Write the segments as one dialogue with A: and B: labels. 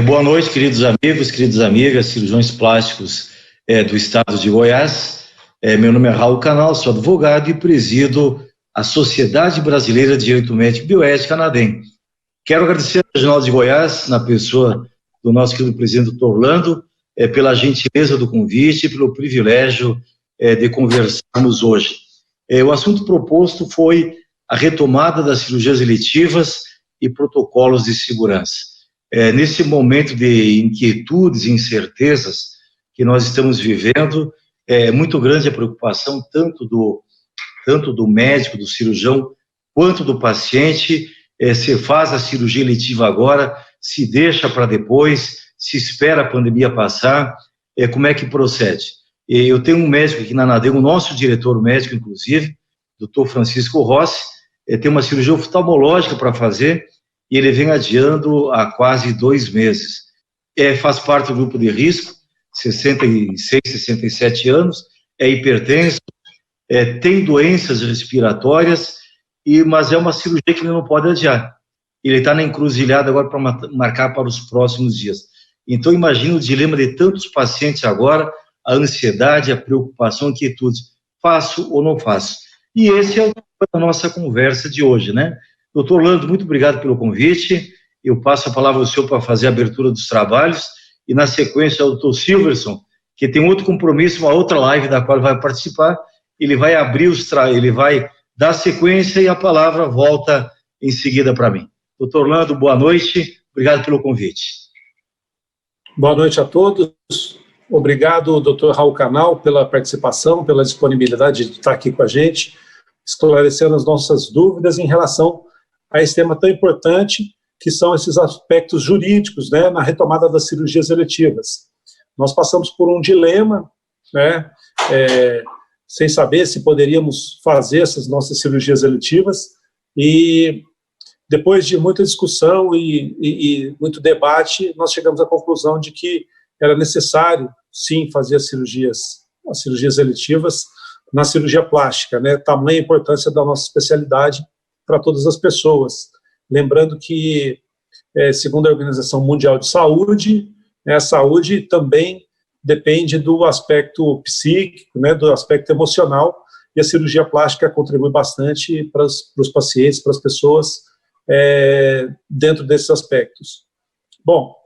A: Boa noite, queridos amigos, queridas amigas, cirurgiões plásticos do estado de Goiás. Meu nome é Raul Canal, sou advogado e presido a Sociedade Brasileira de Direito Médico e Bioética, ANADEM. Quero agradecer ao Regional de Goiás, na pessoa do nosso querido presidente Dr. Orlando, pela gentileza do convite e pelo privilégio de conversarmos hoje. O assunto proposto foi a retomada das cirurgias eletivas e protocolos de segurança. Nesse momento de inquietudes e incertezas que nós estamos vivendo, é muito grande a preocupação tanto do médico, do cirurgião, quanto do paciente. Se faz a cirurgia eletiva agora, se deixa para depois, se espera a pandemia passar, como é que procede? Eu tenho um médico aqui na ANADEM, o nosso diretor médico, inclusive, Dr. Francisco Rossi, tem uma cirurgia oftalmológica para fazer, e ele vem adiando há quase 2 meses. Faz parte do grupo de risco, 66, 67 anos, é hipertenso, tem doenças respiratórias, mas é uma cirurgia que ele não pode adiar. Ele está na encruzilhada agora para marcar para os próximos dias. Então, imagina o dilema de tantos pacientes agora, a ansiedade, a preocupação, a inquietude. Faço ou não faço? E esse é o tema da nossa conversa de hoje, né? Doutor Orlando, muito obrigado pelo convite. Eu passo a palavra ao senhor para fazer a abertura dos trabalhos e, na sequência, ao doutor Silverson, que tem outro compromisso, uma outra live da qual vai participar. Ele vai ele vai dar sequência e a palavra volta em seguida para mim. Doutor Orlando, boa noite. Obrigado pelo convite.
B: Boa noite a todos. Obrigado, doutor Raul Canal, pela participação, pela disponibilidade de estar aqui com a gente, esclarecendo as nossas dúvidas em relação a esse tema tão importante, que são esses aspectos jurídicos, né, na retomada das cirurgias eletivas. Nós passamos por um dilema, né, sem saber se poderíamos fazer essas nossas cirurgias eletivas, e depois de muita discussão e muito debate, nós chegamos à conclusão de que era necessário, sim, fazer as cirurgias eletivas na cirurgia plástica, né, tamanha a importância da nossa especialidade para todas as pessoas. Lembrando que, segundo a Organização Mundial de Saúde, a saúde também depende do aspecto psíquico, né, do aspecto emocional, e a cirurgia plástica contribui bastante para os pacientes, para as pessoas, dentro desses aspectos. Bom,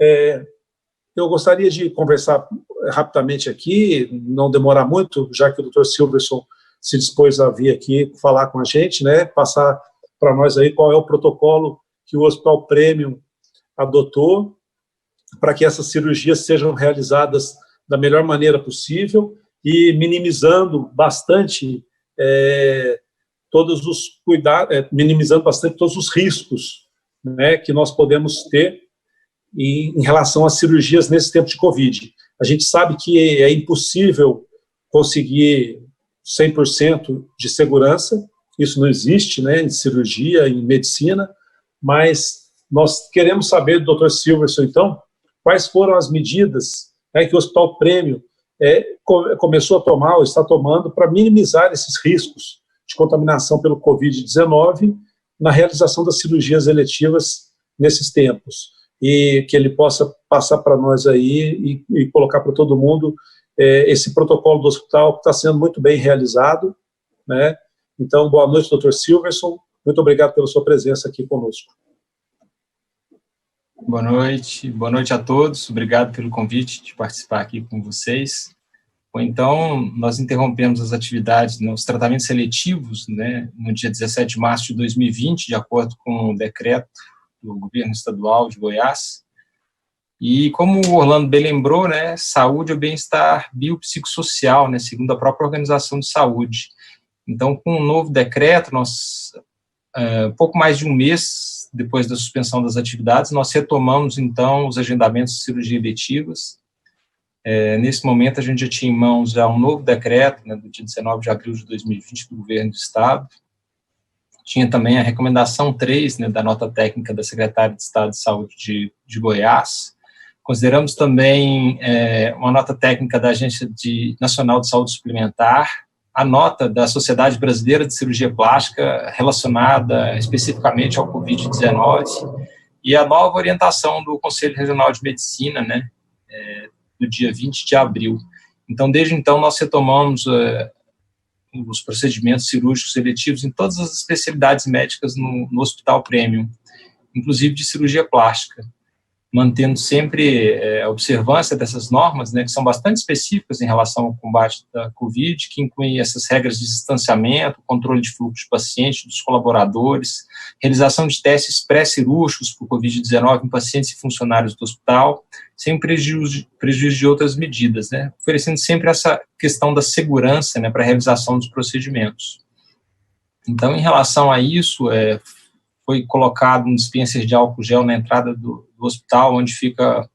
B: eu gostaria de conversar rapidamente aqui, não demorar muito, já que o Dr. Silverson se dispôs a vir aqui falar com a gente, né, passar para nós aí qual é o protocolo que o Hospital Premium adotou para que essas cirurgias sejam realizadas da melhor maneira possível e minimizando bastante todos os cuidados, minimizando bastante todos os riscos, né, que nós podemos ter em relação às cirurgias nesse tempo de Covid. A gente sabe que é impossível conseguir 100% de segurança, isso não existe, né, em cirurgia, em medicina, mas nós queremos saber do Dr. Silverson, então, quais foram as medidas, né, que o Hospital Premium começou a tomar, ou está tomando, para minimizar esses riscos de contaminação pelo Covid-19 na realização das cirurgias eletivas nesses tempos, e que ele possa passar para nós aí e colocar para todo mundo esse protocolo do hospital que está sendo muito bem realizado, né? Então, boa noite, Dr. Silverson, muito obrigado pela sua presença aqui conosco.
C: Boa noite a todos, obrigado pelo convite de participar aqui com vocês. Bom, então, nós interrompemos as atividades, né, os tratamentos seletivos, né, no dia 17 de março de 2020, de acordo com o decreto do governo estadual de Goiás. E como o Orlando bem lembrou, né, saúde é o bem-estar biopsicossocial, né, segundo a própria Organização de Saúde. Então, com o novo decreto, nós, pouco mais de um mês depois da suspensão das atividades, nós retomamos, então, os agendamentos de cirurgia eletivas. Nesse momento, a gente já tinha em mãos já um novo decreto, né, do dia 19 de abril de 2020, do governo do Estado. Tinha também a recomendação 3, né, da nota técnica da Secretaria de Estado de Saúde de Goiás. Consideramos também uma nota técnica da Agência Nacional de Saúde Suplementar, a nota da Sociedade Brasileira de Cirurgia Plástica relacionada especificamente ao Covid-19 e a nova orientação do Conselho Regional de Medicina, né, do dia 20 de abril. Então, desde então, nós retomamos os procedimentos cirúrgicos eletivos em todas as especialidades médicas no Hospital Premium, inclusive de cirurgia plástica, mantendo sempre a observância dessas normas, né, que são bastante específicas em relação ao combate da Covid, que incluem essas regras de distanciamento, controle de fluxo de pacientes, dos colaboradores, realização de testes pré-cirúrgicos por Covid-19 em pacientes e funcionários do hospital, sem prejuízo de outras medidas, né, oferecendo sempre essa questão da segurança, né, para a realização dos procedimentos. Então, em relação a isso, foi colocado um dispenser de álcool gel na entrada do hospital, onde fica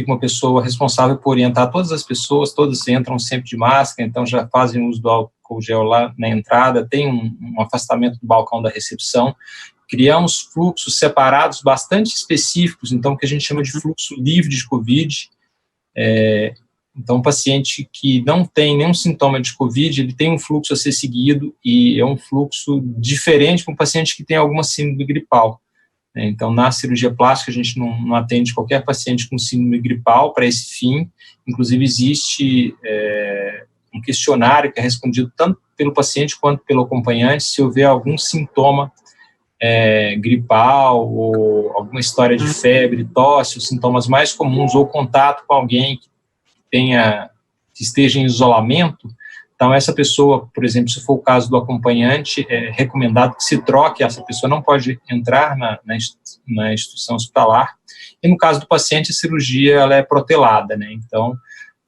C: uma pessoa responsável por orientar todas as pessoas, todas entram sempre de máscara, então já fazem uso do álcool gel lá na entrada, tem um afastamento do balcão da recepção, criamos fluxos separados bastante específicos, então o que a gente chama de fluxo livre de Covid. Então, um paciente que não tem nenhum sintoma de Covid, ele tem um fluxo a ser seguido e é um fluxo diferente para um paciente que tem alguma síndrome gripal. Então, na cirurgia plástica, a gente não atende qualquer paciente com síndrome gripal para esse fim. Inclusive, existe um questionário que é respondido tanto pelo paciente quanto pelo acompanhante, se houver algum sintoma gripal ou alguma história de febre, tosse, os sintomas mais comuns, ou contato com alguém que esteja em isolamento. Então, essa pessoa, por exemplo, se for o caso do acompanhante, é recomendado que se troque, essa pessoa não pode entrar na instituição hospitalar. E no caso do paciente, a cirurgia ela é protelada, né? Então,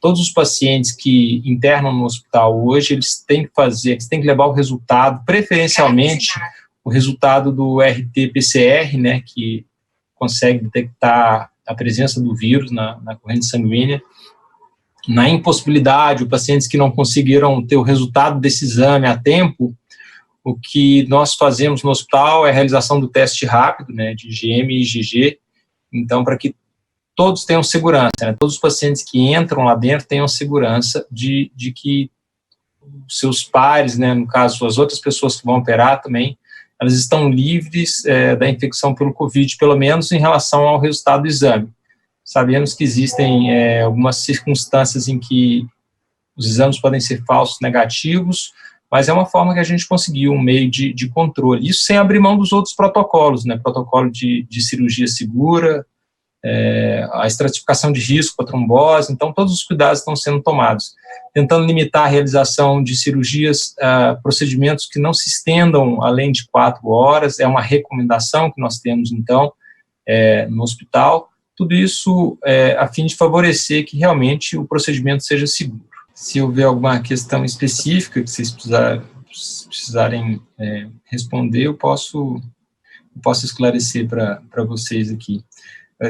C: todos os pacientes que internam no hospital hoje, eles têm que levar o resultado, preferencialmente, o resultado do RT-PCR, né, que consegue detectar a presença do vírus na corrente sanguínea. Na impossibilidade, os pacientes que não conseguiram ter o resultado desse exame a tempo, o que nós fazemos no hospital é a realização do teste rápido, né, de IgM e IgG, então, para que todos tenham segurança, né, todos os pacientes que entram lá dentro tenham segurança de que seus pares, né, no caso, as outras pessoas que vão operar também, elas estão livres da infecção pelo Covid, pelo menos em relação ao resultado do exame. Sabemos que existem algumas circunstâncias em que os exames podem ser falsos negativos, mas é uma forma que a gente conseguiu um meio de controle. Isso sem abrir mão dos outros protocolos, né? Protocolo de cirurgia segura, a estratificação de risco para trombose, então todos os cuidados estão sendo tomados, tentando limitar a realização de cirurgias, procedimentos que não se estendam além de 4 horas, é uma recomendação que nós temos, então, no hospital. Tudo isso a fim de favorecer que realmente o procedimento seja seguro. Se houver alguma questão específica que vocês precisarem responder, eu posso esclarecer para vocês aqui.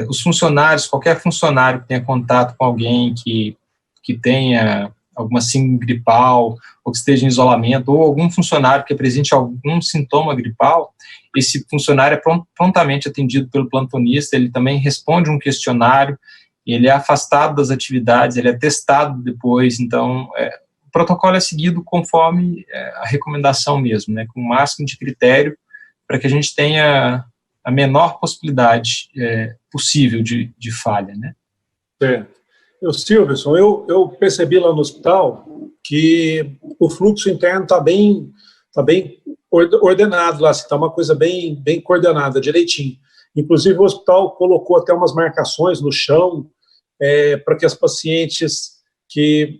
C: Os funcionários, qualquer funcionário que tenha contato com alguém que tenha alguma síndrome gripal, ou que esteja em isolamento, ou algum funcionário que apresente algum sintoma gripal, esse funcionário é prontamente atendido pelo plantonista, ele também responde um questionário, ele é afastado das atividades, ele é testado depois, então o protocolo é seguido conforme a recomendação mesmo, né, com o máximo de critério para que a gente tenha a menor possibilidade possível de falha, né?
B: Silverson, eu percebi lá no hospital que o fluxo interno está bem ordenado lá, está uma coisa bem coordenada, direitinho. Inclusive o hospital colocou até umas marcações no chão para que as pacientes que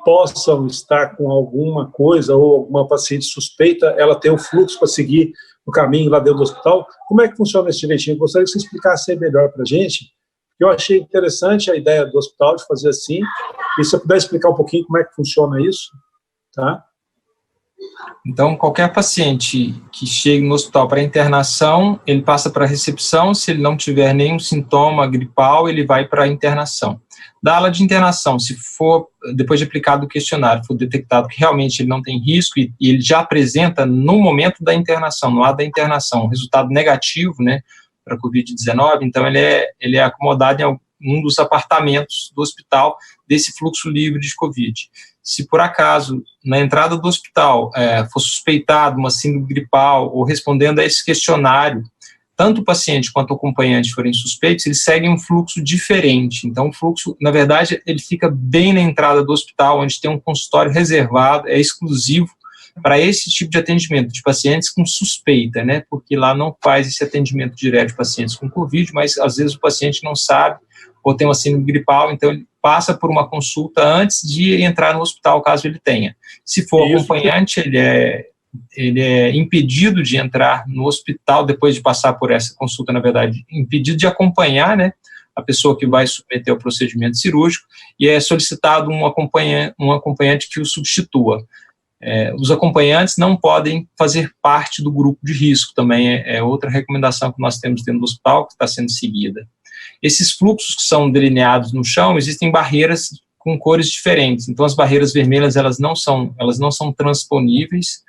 B: possam estar com alguma coisa ou alguma paciente suspeita, ela tenha um fluxo para seguir o caminho lá dentro do hospital. Como é que funciona isso direitinho? Eu gostaria que você explicasse melhor para a gente. Eu achei interessante a ideia do hospital de fazer assim, e se você puder explicar um pouquinho como é que funciona isso, tá?
C: Então, qualquer paciente que chegue no hospital para internação, ele passa para a recepção, se ele não tiver nenhum sintoma gripal, ele vai para a internação. Da ala de internação, se for, depois de aplicado o questionário, for detectado que realmente ele não tem risco e ele já apresenta no momento da internação, no ato da internação, um resultado negativo, né, para a Covid-19, então ele é acomodado em um dos apartamentos do hospital desse fluxo livre de Covid. Se por acaso, na entrada do hospital, for suspeitado uma síndrome gripal ou respondendo a esse questionário, tanto o paciente quanto o acompanhante forem suspeitos, eles seguem um fluxo diferente. Então, o fluxo, na verdade, ele fica bem na entrada do hospital, onde tem um consultório reservado, é exclusivo para esse tipo de atendimento, de pacientes com suspeita, né? Porque lá não faz esse atendimento direto de pacientes com Covid, mas às vezes o paciente não sabe ou tem uma síndrome gripal, então ele passa por uma consulta antes de entrar no hospital, caso ele tenha. Se for acompanhante, ele é impedido de entrar no hospital depois de passar por essa consulta, na verdade, impedido de acompanhar, né, a pessoa que vai submeter ao procedimento cirúrgico, e é solicitado um acompanhante que o substitua. Os acompanhantes não podem fazer parte do grupo de risco, também é outra recomendação que nós temos dentro do hospital que está sendo seguida. Esses fluxos que são delineados no chão, existem barreiras com cores diferentes, então as barreiras vermelhas elas não são transponíveis.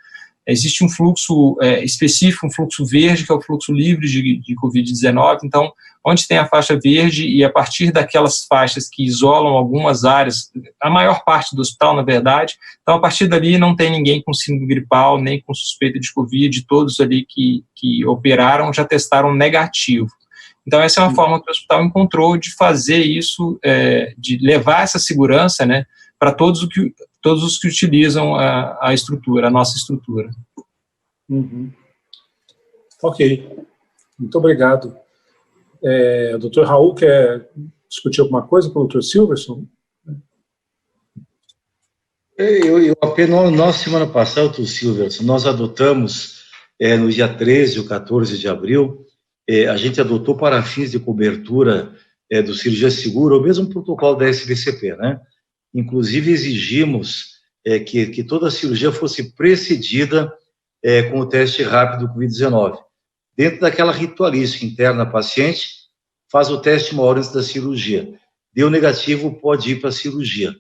C: Existe um fluxo específico, um fluxo verde, que é o fluxo livre de Covid-19, então, onde tem a faixa verde, e a partir daquelas faixas que isolam algumas áreas, a maior parte do hospital, na verdade, então, a partir dali, não tem ninguém com síndrome gripal, nem com suspeita de Covid, todos ali que operaram já testaram negativo. Então, essa é uma forma que o hospital encontrou de fazer isso, de levar essa segurança, né, para todos os que utilizam a estrutura, a nossa estrutura.
B: Uhum. Ok, muito obrigado. O Dr. Raul quer discutir alguma coisa com o Dr. Silverson?
A: Eu apenas, nós, semana passada, Dr. Silverson, nós adotamos, no dia 13 ou 14 de abril, a gente adotou para fins de cobertura do cirurgia segura, o mesmo protocolo da SBCP, né? Inclusive, exigimos que toda a cirurgia fosse precedida com o teste rápido do Covid-19. Dentro daquela ritualística interna, paciente faz o teste uma hora antes da cirurgia. Deu negativo, pode ir para a cirurgia.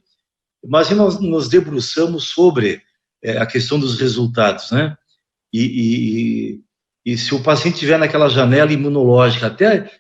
A: Mas nós nos debruçamos sobre a questão dos resultados, né? E se o paciente estiver naquela janela imunológica,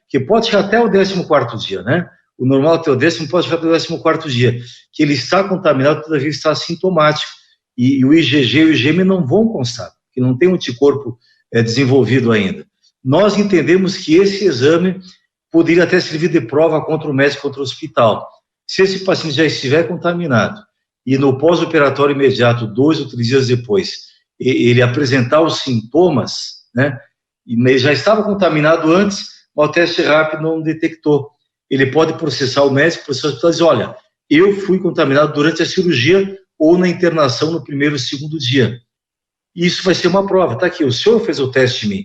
A: que pode chegar até o 14º dia, né? O normal até o 10º, pode chegar até o 14º dia, que ele está contaminado, todavia está assintomático. E o IgG e o IgM não vão constar, porque não tem um anticorpo desenvolvido ainda. Nós entendemos que esse exame poderia até servir de prova contra o médico, contra o hospital. Se esse paciente já estiver contaminado e no pós-operatório imediato, 2 ou 3 dias depois, ele apresentar os sintomas, né, e ele já estava contaminado antes, mas o teste rápido não detectou. Ele pode processar o médico, processar o hospital e dizer, olha, eu fui contaminado durante a cirurgia ou na internação no 1º ou 2º dia. E isso vai ser uma prova. Está aqui, o senhor fez o teste em mim.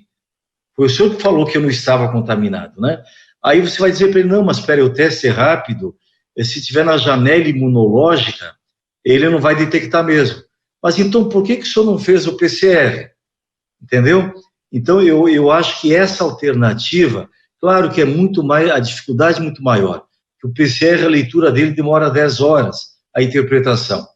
A: Foi o senhor que falou que eu não estava contaminado, né? Aí você vai dizer para ele, não, mas espera, o teste é rápido, se estiver na janela imunológica, ele não vai detectar mesmo. Mas então, por que o senhor não fez o PCR? Entendeu? Então, eu acho que essa alternativa, claro que é muito mais, a dificuldade é muito maior. O PCR, a leitura dele demora 10 horas, a interpretação.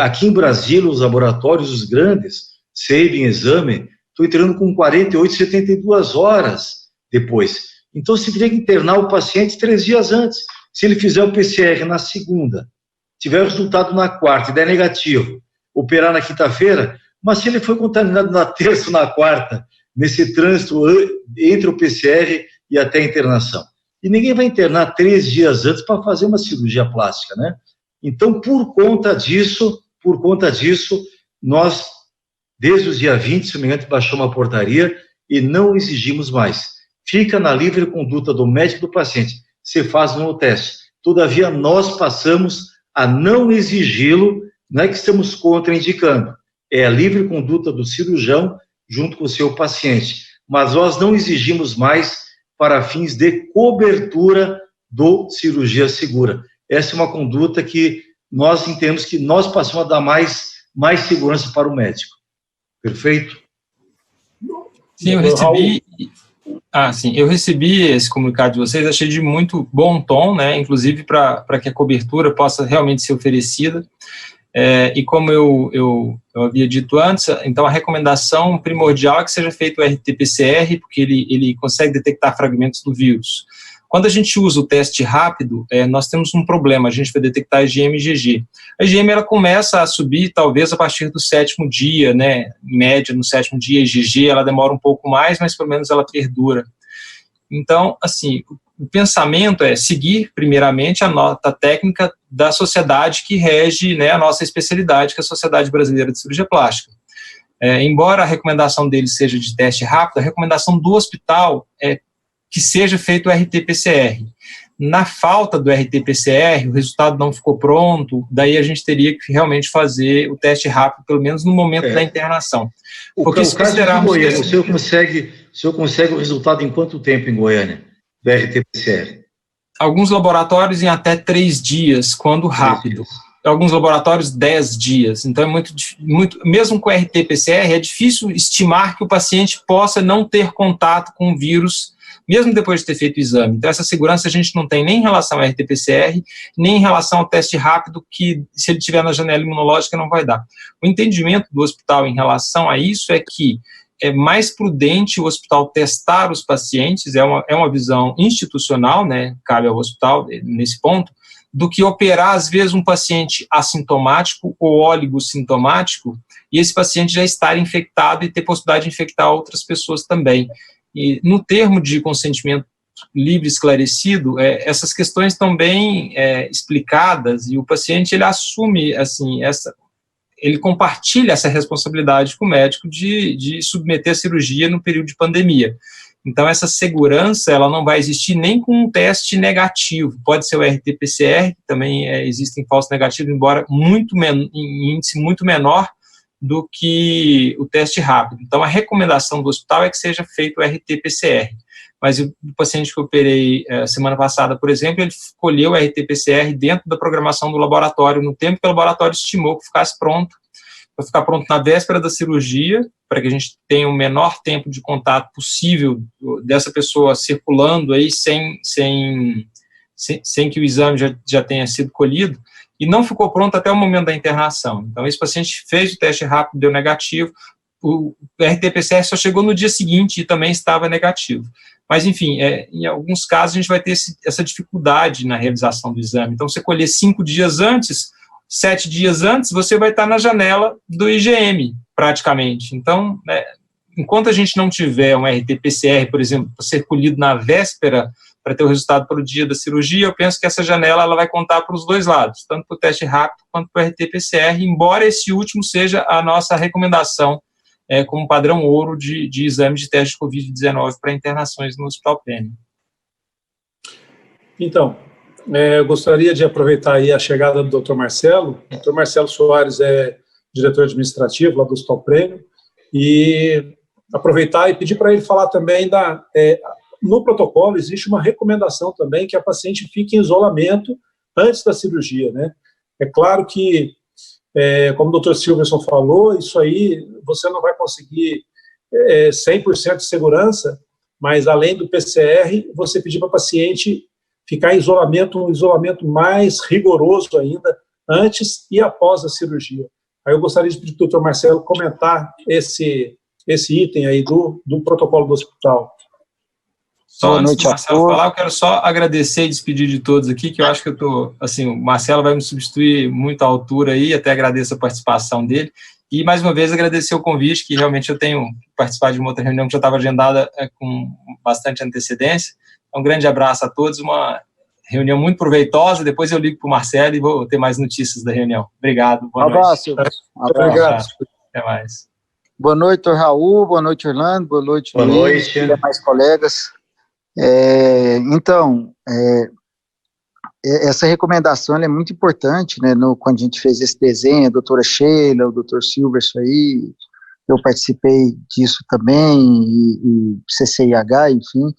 A: Aqui em Brasília, os laboratórios, os grandes, Sabin, Exame, estão entrando com 48, 72 horas depois. Então, você teria que internar o paciente 3 dias antes. Se ele fizer o PCR na segunda, tiver o resultado na quarta e der negativo, operar na quinta-feira, mas se ele foi contaminado na terça ou na quarta, nesse trânsito entre o PCR e até a internação. E ninguém vai internar 3 dias antes para fazer uma cirurgia plástica, né? Então, por conta disso, nós, desde o dia 20, se não me engano, baixamos uma portaria e não exigimos mais. Fica na livre conduta do médico e do paciente. Você faz um teste. Todavia, nós passamos a não exigi-lo, não é que estamos contraindicando, é a livre conduta do cirurgião junto com o seu paciente. Mas nós não exigimos mais para fins de cobertura do cirurgia segura. Essa é uma conduta que nós entendemos que nós passamos a dar mais segurança para o médico. Perfeito?
C: Sim, eu recebi esse comunicado de vocês, achei de muito bom tom, né, inclusive para que a cobertura possa realmente ser oferecida. E como eu havia dito antes, então a recomendação primordial é que seja feito o RT-PCR, porque ele consegue detectar fragmentos do vírus. Quando a gente usa o teste rápido, nós temos um problema, a gente vai detectar a IgM e IgG. A IgM ela começa a subir talvez a partir do 7º dia, né, em média no 7º dia, a IgG ela demora um pouco mais, mas pelo menos ela perdura. Então, assim, o pensamento é seguir, primeiramente, a nota técnica da sociedade que rege, né, a nossa especialidade, que é a Sociedade Brasileira de Cirurgia Plástica. Embora a recomendação deles seja de teste rápido, a recomendação do hospital é que seja feito o RT-PCR. Na falta do RT-PCR, o resultado não ficou pronto, daí a gente teria que realmente fazer o teste rápido, pelo menos no momento da internação.
A: Porque o caso de Goiânia, o senhor consegue o resultado em quanto tempo em Goiânia, do RT-PCR?
C: Alguns laboratórios em até 3 dias, quando rápido. Alguns laboratórios 10 dias. Então, é muito, mesmo com o RT-PCR, é difícil estimar que o paciente possa não ter contato com o vírus, mesmo depois de ter feito o exame. Então, essa segurança a gente não tem nem em relação ao RT-PCR, nem em relação ao teste rápido, que se ele estiver na janela imunológica não vai dar. O entendimento do hospital em relação a isso é que é mais prudente o hospital testar os pacientes, é uma visão institucional, né, cabe ao hospital nesse ponto, do que operar, às vezes, um paciente assintomático ou oligossintomático, e esse paciente já estar infectado e ter possibilidade de infectar outras pessoas também. E no termo de consentimento livre e esclarecido, essas questões estão bem explicadas, e o paciente ele assume, assim, ele compartilha essa responsabilidade com o médico de submeter a cirurgia no período de pandemia. Então, essa segurança ela não vai existir nem com um teste negativo. Pode ser o RT-PCR, que também existem falsos negativos, embora em índice muito menor do que o teste rápido. Então, a recomendação do hospital é que seja feito o RT-PCR. Mas o paciente que eu operei semana passada, por exemplo, ele escolheu o RT-PCR dentro da programação do laboratório, no tempo que o laboratório estimou que ficasse pronto, para ficar pronto na véspera da cirurgia, para que a gente tenha o menor tempo de contato possível dessa pessoa circulando aí sem que o exame já tenha sido colhido, e não ficou pronto até o momento da internação. Então, esse paciente fez o teste rápido, deu negativo, o RT-PCR só chegou no dia seguinte e também estava negativo. Mas, enfim, em alguns casos a gente vai ter essa dificuldade na realização do exame. Então, você colher 5 dias antes, 7 dias antes, você vai estar na janela do IgM, praticamente. Então, enquanto a gente não tiver um RT-PCR, por exemplo, para ser colhido na véspera, para ter o resultado para o dia da cirurgia, eu penso que essa janela ela vai contar para os dois lados, tanto para o teste rápido quanto para o RT-PCR, embora esse último seja a nossa recomendação como padrão ouro de exame de teste de Covid-19 para internações no Hospital Prêmio.
B: Então, eu gostaria de aproveitar aí a chegada do Dr. Marcelo. O Dr. Marcelo Soares é diretor administrativo lá do Hospital Prêmio, e aproveitar e pedir para ele falar também no protocolo existe uma recomendação também que a paciente fique em isolamento antes da cirurgia, né? É claro que, como o Dr. Silverson falou, isso aí você não vai conseguir 100% de segurança, mas além do PCR, você pedir para a paciente ficar em isolamento, um isolamento mais rigoroso ainda, antes e após a cirurgia. Aí eu gostaria de pedir para o Dr. Marcelo comentar esse item aí do protocolo do hospital.
C: Só antes do Marcelo falar, eu quero só agradecer e despedir de todos aqui, que eu acho que o Marcelo vai me substituir muito à altura aí, até agradeço a participação dele, e mais uma vez agradecer o convite, que realmente eu tenho participado de uma outra reunião que já estava agendada com bastante antecedência. Um grande abraço a todos, uma reunião muito proveitosa, depois eu ligo para o Marcelo e vou ter mais notícias da reunião. Obrigado, boa noite.
B: Obrigado.
C: Até mais.
D: Boa noite, Dr. Raul, boa noite, Orlando, boa noite,
A: Luiz,
D: e demais colegas. Então, essa recomendação é muito importante, né, quando a gente fez esse desenho, a doutora Sheila, o doutor Silverson aí, eu participei disso também, e CCIH, enfim,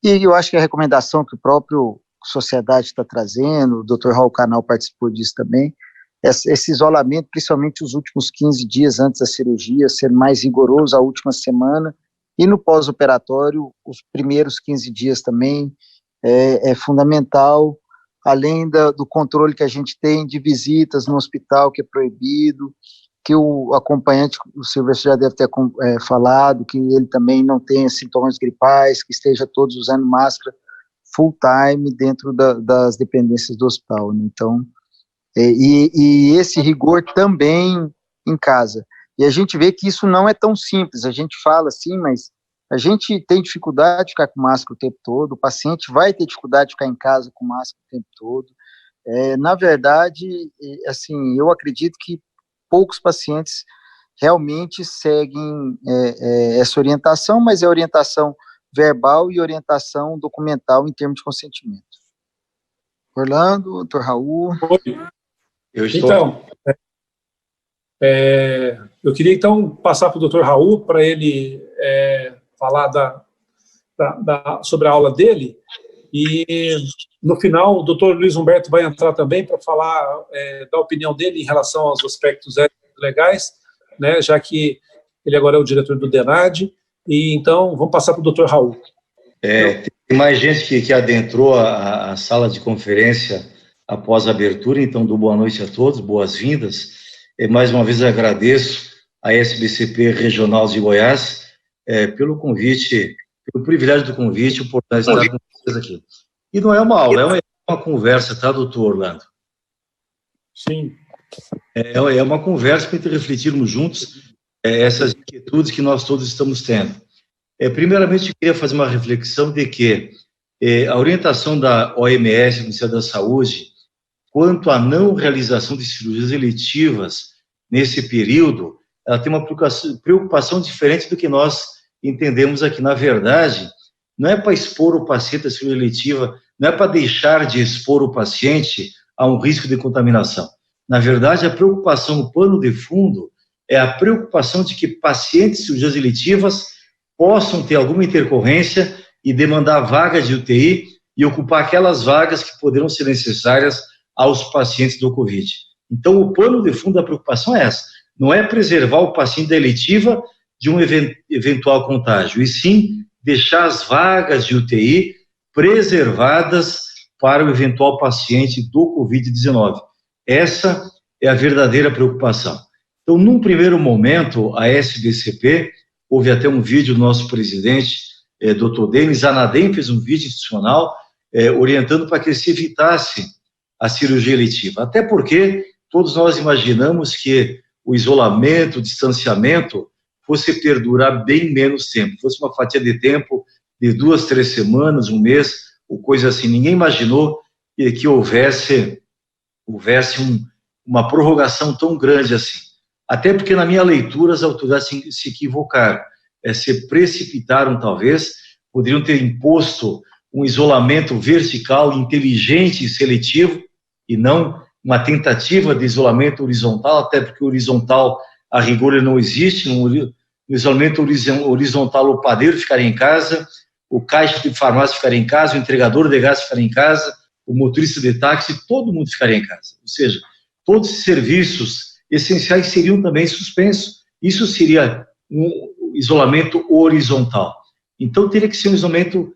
D: e eu acho que a recomendação que o próprio Sociedade está trazendo, o doutor Raul Canal participou disso também, esse isolamento, principalmente os últimos 15 dias antes da cirurgia, ser mais rigoroso a última semana, e no pós-operatório, os primeiros 15 dias também é fundamental, além do controle que a gente tem de visitas no hospital, que é proibido, que o acompanhante, o Silvestre já deve ter falado, que ele também não tenha sintomas gripais, que esteja todos usando máscara full time dentro das dependências do hospital, né? Então, e esse rigor também em casa. E a gente vê que isso não é tão simples, a gente fala assim, mas A gente tem dificuldade de ficar com máscara o tempo todo, o paciente vai ter dificuldade de ficar em casa com máscara o tempo todo. Na verdade, assim, eu acredito que poucos pacientes realmente seguem essa orientação, mas é orientação verbal e orientação documental em termos de consentimento. Orlando, doutor Raul.
B: Eu estou... Então, eu queria então passar para o doutor Raul para ele falar sobre a aula dele, e no final o doutor Luiz Humberto vai entrar também para falar da opinião dele em relação aos aspectos legais, né, já que ele agora é o diretor do DENAD, e então vamos passar para o doutor Raul.
A: Tem mais gente que adentrou a sala de conferência após a abertura, então dou boa noite a todos, boas-vindas. Mais uma vez agradeço a SBCP Regional de Goiás pelo convite, pelo privilégio do convite, por estar com vocês aqui. E não é uma aula, é uma conversa, tá, doutor Orlando?
B: Sim.
A: É uma conversa para refletirmos juntos essas inquietudes que nós todos estamos tendo. Primeiramente, eu queria fazer uma reflexão de que a orientação da OMS, do Ministério da Saúde, quanto à não realização de cirurgias eletivas nesse período, ela tem uma preocupação diferente do que nós entendemos aqui. Na verdade, não é para expor o paciente à cirurgia eletiva, não é para deixar de expor o paciente a um risco de contaminação. Na verdade, a preocupação no plano de fundo é a preocupação de que pacientes de cirurgias eletivas possam ter alguma intercorrência e demandar vaga de UTI e ocupar aquelas vagas que poderão ser necessárias aos pacientes do Covid. Então, o plano de fundo da preocupação é essa, não é preservar o paciente da eletiva de um eventual contágio, e sim deixar as vagas de UTI preservadas para o eventual paciente do Covid-19. Essa é a verdadeira preocupação. Então, num primeiro momento, a SBCP, houve até um vídeo do nosso presidente, Dr. Denis Anadem, fez um vídeo institucional orientando para que se evitasse a cirurgia eletiva. Até porque todos nós imaginamos que o isolamento, o distanciamento, fosse perdurar bem menos tempo, fosse uma fatia de tempo de 2, 3 semanas, um mês, ou coisa assim. Ninguém imaginou que houvesse uma prorrogação tão grande assim. Até porque, na minha leitura, as autoridades se equivocaram, se precipitaram, talvez, poderiam ter imposto um isolamento vertical, inteligente e seletivo, e não uma tentativa de isolamento horizontal, até porque o horizontal, a rigor, ele não existe. No isolamento horizontal, o padeiro ficaria em casa, o caixa de farmácia ficaria em casa, o entregador de gás ficaria em casa, o motorista de táxi, todo mundo ficaria em casa. Ou seja, todos os serviços essenciais seriam também suspensos. Isso seria um isolamento horizontal. Então, teria que ser um isolamento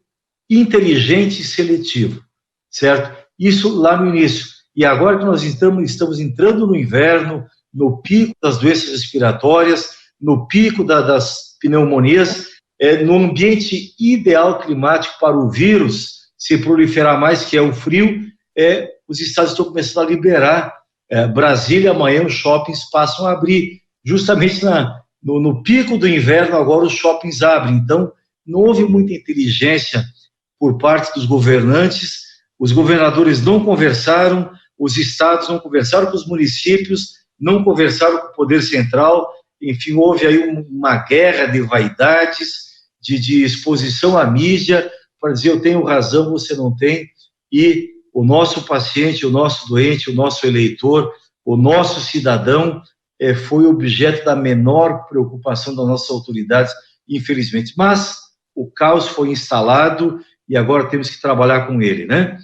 A: inteligente e seletivo, certo? Isso lá no início. E agora que nós estamos entrando no inverno, no pico das doenças respiratórias, no pico das pneumonias, no ambiente ideal climático para o vírus se proliferar mais, que é o frio, os estados estão começando a liberar. Brasília, amanhã os shoppings passam a abrir. Justamente no pico do inverno, agora os shoppings abrem. Então, não houve muita inteligência por parte dos governantes, os governadores não conversaram, os estados não conversaram com os municípios, não conversaram com o poder central. Enfim, houve aí uma guerra de vaidades, de exposição à mídia, para dizer eu tenho razão, você não tem, e o nosso paciente, o nosso doente, o nosso eleitor, o nosso cidadão foi objeto da menor preocupação das nossas autoridades, infelizmente. Mas o caos foi instalado e agora temos que trabalhar com ele, né?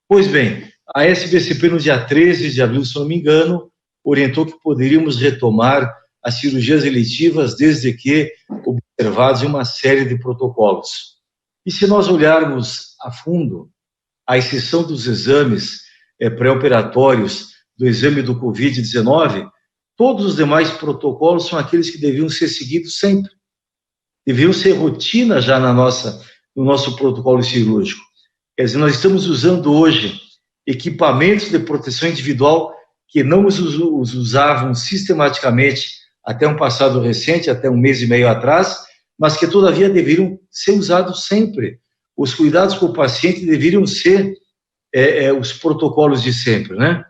A: Pois bem, a SBCP no dia 13 de abril, se não me engano, orientou que poderíamos retomar as cirurgias eletivas desde que observados em uma série de protocolos. E se nós olharmos a fundo, à exceção dos exames pré-operatórios, do exame do Covid-19, todos os demais protocolos são aqueles que deviam ser seguidos sempre. Deviam ser rotina já no nosso protocolo cirúrgico. Quer dizer, nós estamos usando hoje equipamentos de proteção individual que não os usavam sistematicamente até um passado recente, até um mês e meio atrás, mas que, todavia, deveriam ser usados sempre. Os cuidados com o paciente deveriam ser os protocolos de sempre, né?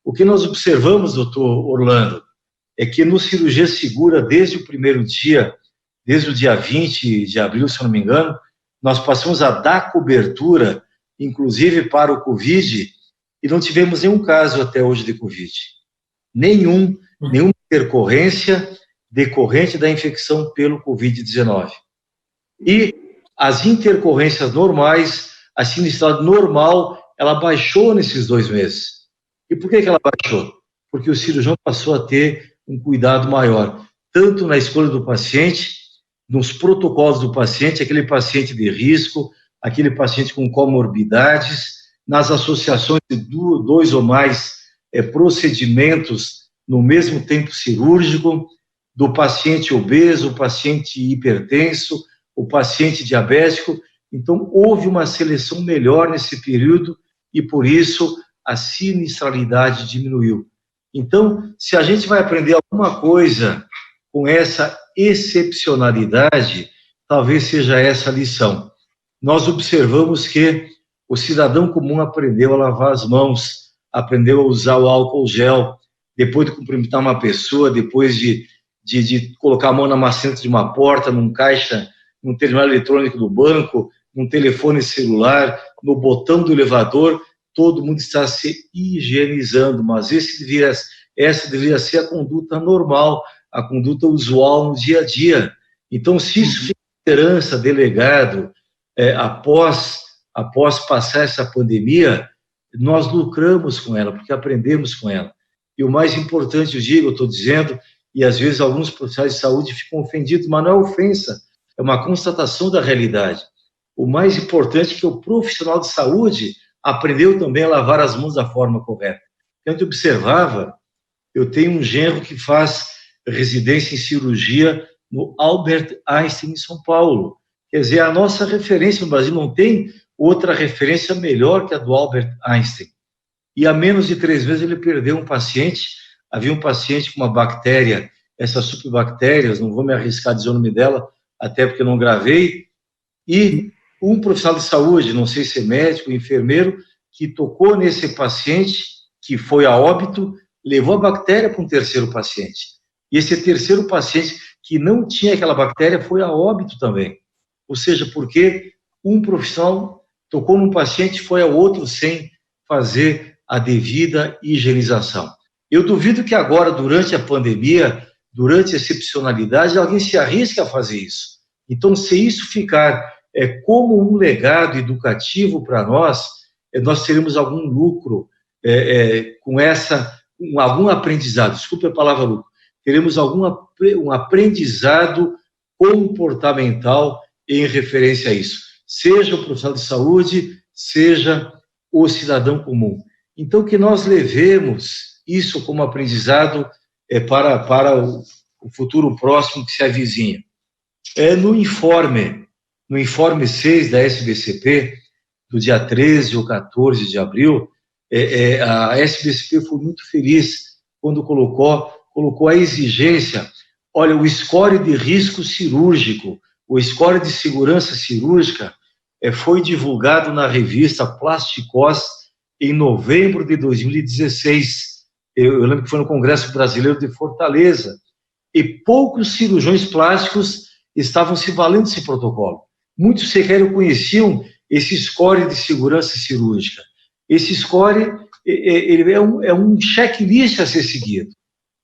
A: O que nós observamos, doutor Orlando, é que no Cirurgia Segura, desde o primeiro dia, desde o dia 20 de abril, se eu não me engano, nós passamos a dar cobertura, inclusive para o Covid, e não tivemos nenhum caso até hoje de Covid. Nenhuma intercorrência decorrente da infecção pelo Covid-19. E as intercorrências normais, a sinistralidade normal, ela baixou nesses 2 meses. E por que ela baixou? Porque o cirurgião passou a ter um cuidado maior, tanto na escolha do paciente, nos protocolos do paciente, aquele paciente de risco, aquele paciente com comorbidades, nas associações de 2 ou mais procedimentos no mesmo tempo cirúrgico, do paciente obeso, o paciente hipertenso, o paciente diabético. Então, houve uma seleção melhor nesse período e, por isso, a sinistralidade diminuiu. Então, se a gente vai aprender alguma coisa com essa excepcionalidade, talvez seja essa a lição. Nós observamos que o cidadão comum aprendeu a lavar as mãos, aprendeu a usar o álcool gel, depois de cumprimentar uma pessoa, depois de colocar a mão na maçaneta de uma porta, num caixa, num terminal eletrônico do banco, num telefone celular, no botão do elevador, todo mundo está se higienizando, mas essa deveria ser a conduta normal, a conduta usual no dia a dia. Então, se isso fica herança, delegado, após passar essa pandemia, nós lucramos com ela, porque aprendemos com ela. E o mais importante, eu estou dizendo, e às vezes alguns profissionais de saúde ficam ofendidos, mas não é ofensa, é uma constatação da realidade. O mais importante é que o profissional de saúde aprendeu também a lavar as mãos da forma correta. A gente observava, eu tenho um genro que faz residência em cirurgia no Albert Einstein, em São Paulo. Quer dizer, a nossa referência no Brasil não tem outra referência melhor que a do Albert Einstein. E há menos de 3 meses ele perdeu um paciente, havia um paciente com uma bactéria, essas superbactérias, não vou me arriscar a dizer o nome dela, até porque eu não gravei, e um profissional de saúde, não sei se é médico, enfermeiro, que tocou nesse paciente, que foi a óbito, levou a bactéria para um terceiro paciente. E esse terceiro paciente, que não tinha aquela bactéria, foi a óbito também. Ou seja, porque um profissional tocou num paciente e foi ao outro sem fazer a devida higienização. Eu duvido que agora, durante a pandemia, durante a excepcionalidade, alguém se arrisque a fazer isso. Então, se isso ficar como um legado educativo para nós, nós teremos algum lucro com algum aprendizado, desculpe a palavra lucro, teremos um aprendizado comportamental em referência a isso, seja o profissional de saúde, seja o cidadão comum. Então, que nós levemos isso como aprendizado para o futuro próximo que se avizinha. No informe 6 da SBCP, do dia 13 ou 14 de abril, a SBCP foi muito feliz quando colocou a exigência, olha, o score de risco cirúrgico, o score de segurança cirúrgica foi divulgado na revista Plasticos em novembro de 2016. Eu lembro que foi no Congresso Brasileiro de Fortaleza, e poucos cirurgiões plásticos estavam se valendo desse protocolo. Muitos sequer conheciam esse score de segurança cirúrgica. Esse score ele é um checklist a ser seguido.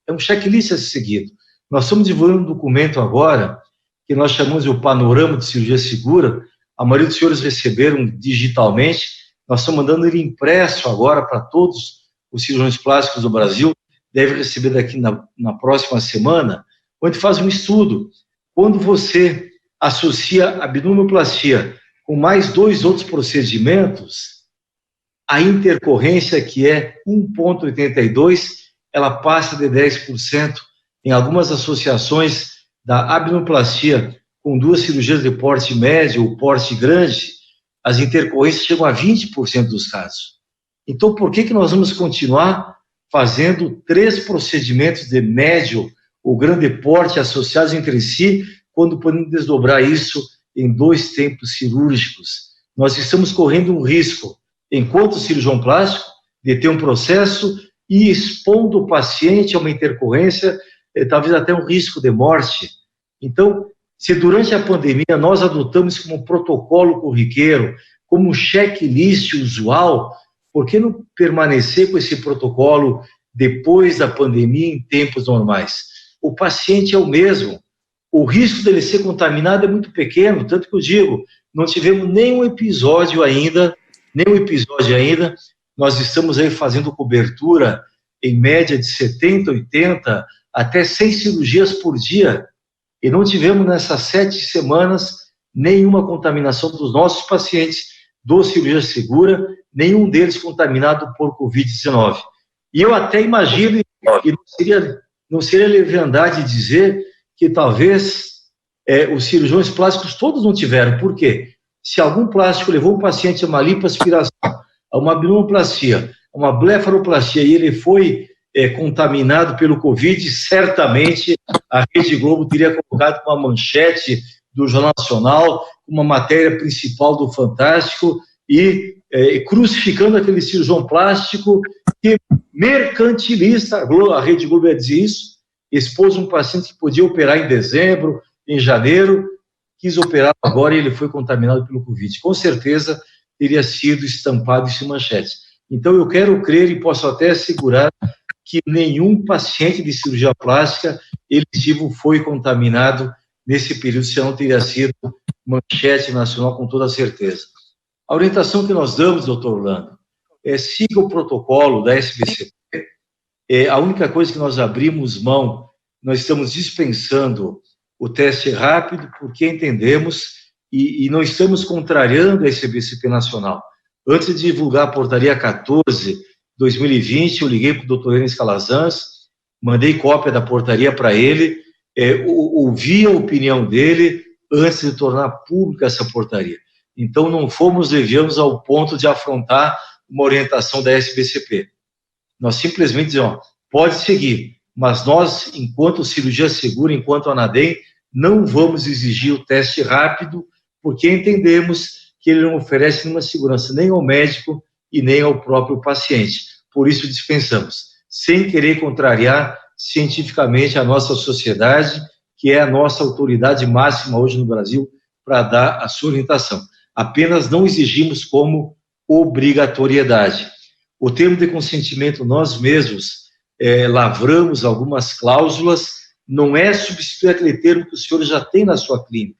A: É um checklist a ser seguido. Nós estamos desenvolvendo um documento agora, que nós chamamos de o Panorama de Cirurgia Segura. A maioria dos senhores receberam digitalmente. Nós estamos mandando ele impresso agora para todos os cirurgiões plásticos do Brasil. Deve receber daqui na próxima semana, onde faz um estudo. Quando você associa a abdominoplastia com mais 2 outros procedimentos, a intercorrência, que é 1,82, ela passa de 10%. Em algumas associações da abdominoplastia com 2 cirurgias de porte médio ou porte grande, as intercorrências chegam a 20% dos casos. Então, por que nós vamos continuar fazendo 3 procedimentos de médio ou grande porte associados entre si, quando podemos desdobrar isso em 2 tempos cirúrgicos. Nós estamos correndo um risco, enquanto cirurgião plástico, de ter um processo e expondo o paciente a uma intercorrência, talvez até um risco de morte. Então, se durante a pandemia nós adotamos como um protocolo corriqueiro, como um checklist usual, por que não permanecer com esse protocolo depois da pandemia em tempos normais? O paciente é o mesmo, o risco dele ser contaminado é muito pequeno, tanto que eu digo, não tivemos nenhum episódio ainda, nós estamos aí fazendo cobertura em média de 70, 80, até 100 cirurgias por dia, e não tivemos nessas 7 semanas nenhuma contaminação dos nossos pacientes do Cirurgia Segura, nenhum deles contaminado por Covid-19. E eu até imagino, e não seria leviandade dizer que talvez os cirurgiões plásticos todos não tiveram. Por quê? Se algum plástico levou um paciente a uma lipoaspiração, a uma abdominoplastia, a uma blefaroplastia, e ele foi contaminado pelo Covid, certamente a Rede Globo teria colocado uma manchete do Jornal Nacional, uma matéria principal do Fantástico, e crucificando aquele cirurgião plástico que mercantiliza, a Rede Globo ia dizer isso, expôs um paciente que podia operar em dezembro, em janeiro, quis operar agora e ele foi contaminado pelo Covid. Com certeza teria sido estampado isso em manchete. Então eu quero crer e posso até assegurar que nenhum paciente de cirurgia plástica eletivo foi contaminado nesse período, senão teria sido manchete nacional com toda certeza. A orientação que nós damos, doutor Orlando, siga o protocolo da SBCP. A única coisa que nós abrimos mão, nós estamos dispensando o teste rápido, porque entendemos e não estamos contrariando a SBCP nacional. Antes de divulgar a portaria 14/2020, eu liguei para o doutor Enes Calazans, mandei cópia da portaria para ele, ouvi a opinião dele antes de tornar pública essa portaria. Então, não fomos levianos ao ponto de afrontar uma orientação da SBCP. Nós simplesmente dizemos, pode seguir, mas nós, enquanto Cirurgia Segura, enquanto ANADEM, não vamos exigir o teste rápido, porque entendemos que ele não oferece nenhuma segurança nem ao médico e nem ao próprio paciente. Por isso dispensamos, sem querer contrariar cientificamente a nossa sociedade, que é a nossa autoridade máxima hoje no Brasil para dar a sua orientação. Apenas não exigimos como obrigatoriedade. O termo de consentimento, nós mesmos lavramos algumas cláusulas, não é substituir aquele termo que o senhor já tem na sua clínica,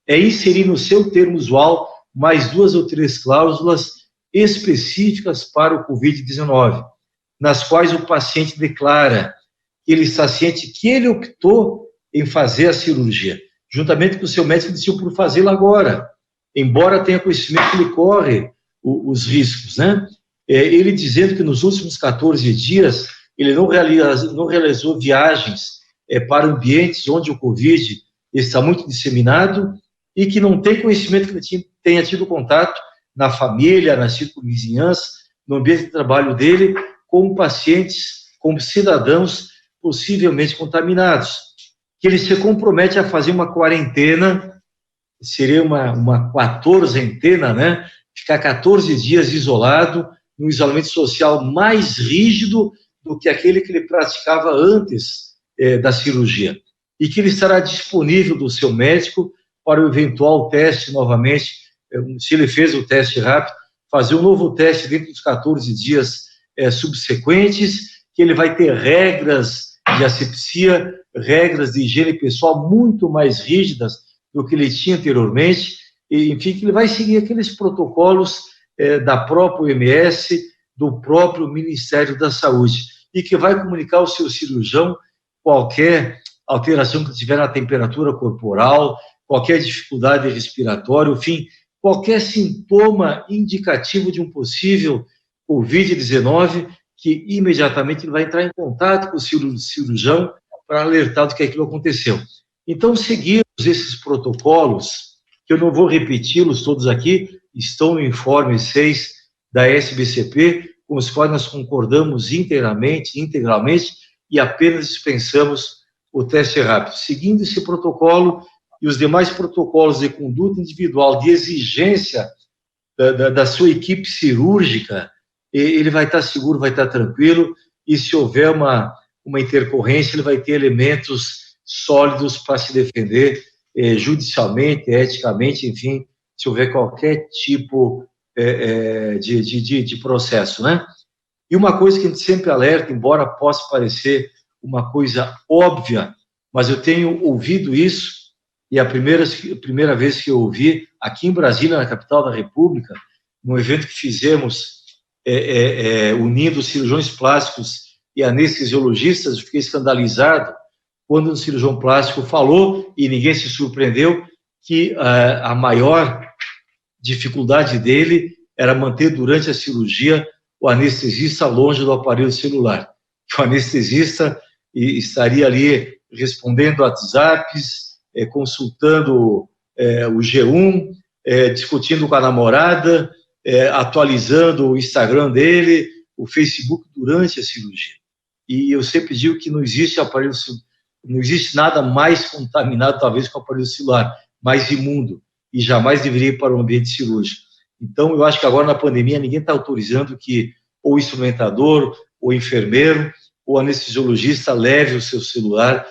A: é inserir no seu termo usual mais 2 ou 3 cláusulas específicas para o Covid-19, nas quais o paciente declara que ele está ciente que ele optou em fazer a cirurgia, juntamente com o seu médico decidiu por fazê-la agora, embora tenha conhecimento que ele corre os riscos, né? Ele dizendo que nos últimos 14 dias ele não realizou viagens para ambientes onde o Covid está muito disseminado e que não tem conhecimento que ele tenha tido contato na família, na circunvizinhança, no ambiente de trabalho dele, com pacientes, com cidadãos possivelmente contaminados. Que ele se compromete a fazer uma quarentena, seria uma 14ª, né? Ficar 14 dias isolado, num isolamento social mais rígido do que aquele que ele praticava antes da cirurgia. E que ele estará disponível do seu médico para o eventual teste novamente, se ele fez o teste rápido, fazer um novo teste dentro dos 14 dias subsequentes, que ele vai ter regras de asepsia, regras de higiene pessoal muito mais rígidas do que ele tinha anteriormente, e, enfim, que ele vai seguir aqueles protocolos da própria OMS, do próprio Ministério da Saúde, e que vai comunicar ao seu cirurgião qualquer alteração que tiver na temperatura corporal, qualquer dificuldade respiratória, enfim, qualquer sintoma indicativo de um possível Covid-19, que imediatamente ele vai entrar em contato com o cirurgião para alertar do que aquilo aconteceu. Então, seguimos esses protocolos, que eu não vou repeti-los todos aqui, estão no informe 6 da SBCP, com os quais nós concordamos integralmente, e apenas dispensamos o teste rápido. Seguindo esse protocolo, e os demais protocolos de conduta individual, de exigência da sua equipe cirúrgica, ele vai estar seguro, vai estar tranquilo, e se houver uma intercorrência, ele vai ter elementos sólidos para se defender judicialmente, eticamente, enfim, se houver qualquer tipo de processo, né? E uma coisa que a gente sempre alerta, embora possa parecer uma coisa óbvia, mas eu tenho ouvido isso, e a primeira vez que eu ouvi, aqui em Brasília, na capital da República, num evento que fizemos unindo cirurgiões plásticos e anestesiologistas, eu fiquei escandalizado quando o cirurgião plástico falou, e ninguém se surpreendeu, que a maior dificuldade dele era manter durante a cirurgia o anestesista longe do aparelho celular. O anestesista estaria ali respondendo WhatsApps, consultando o G1, discutindo com a namorada, atualizando o Instagram dele, o Facebook durante a cirurgia. E eu sempre digo que não existe nada mais contaminado, talvez, com o aparelho celular, mais imundo, e jamais deveria ir para o ambiente cirúrgico. Então, eu acho que agora, na pandemia, ninguém está autorizando que ou o instrumentador, ou o enfermeiro, ou o anestesiologista leve o seu celular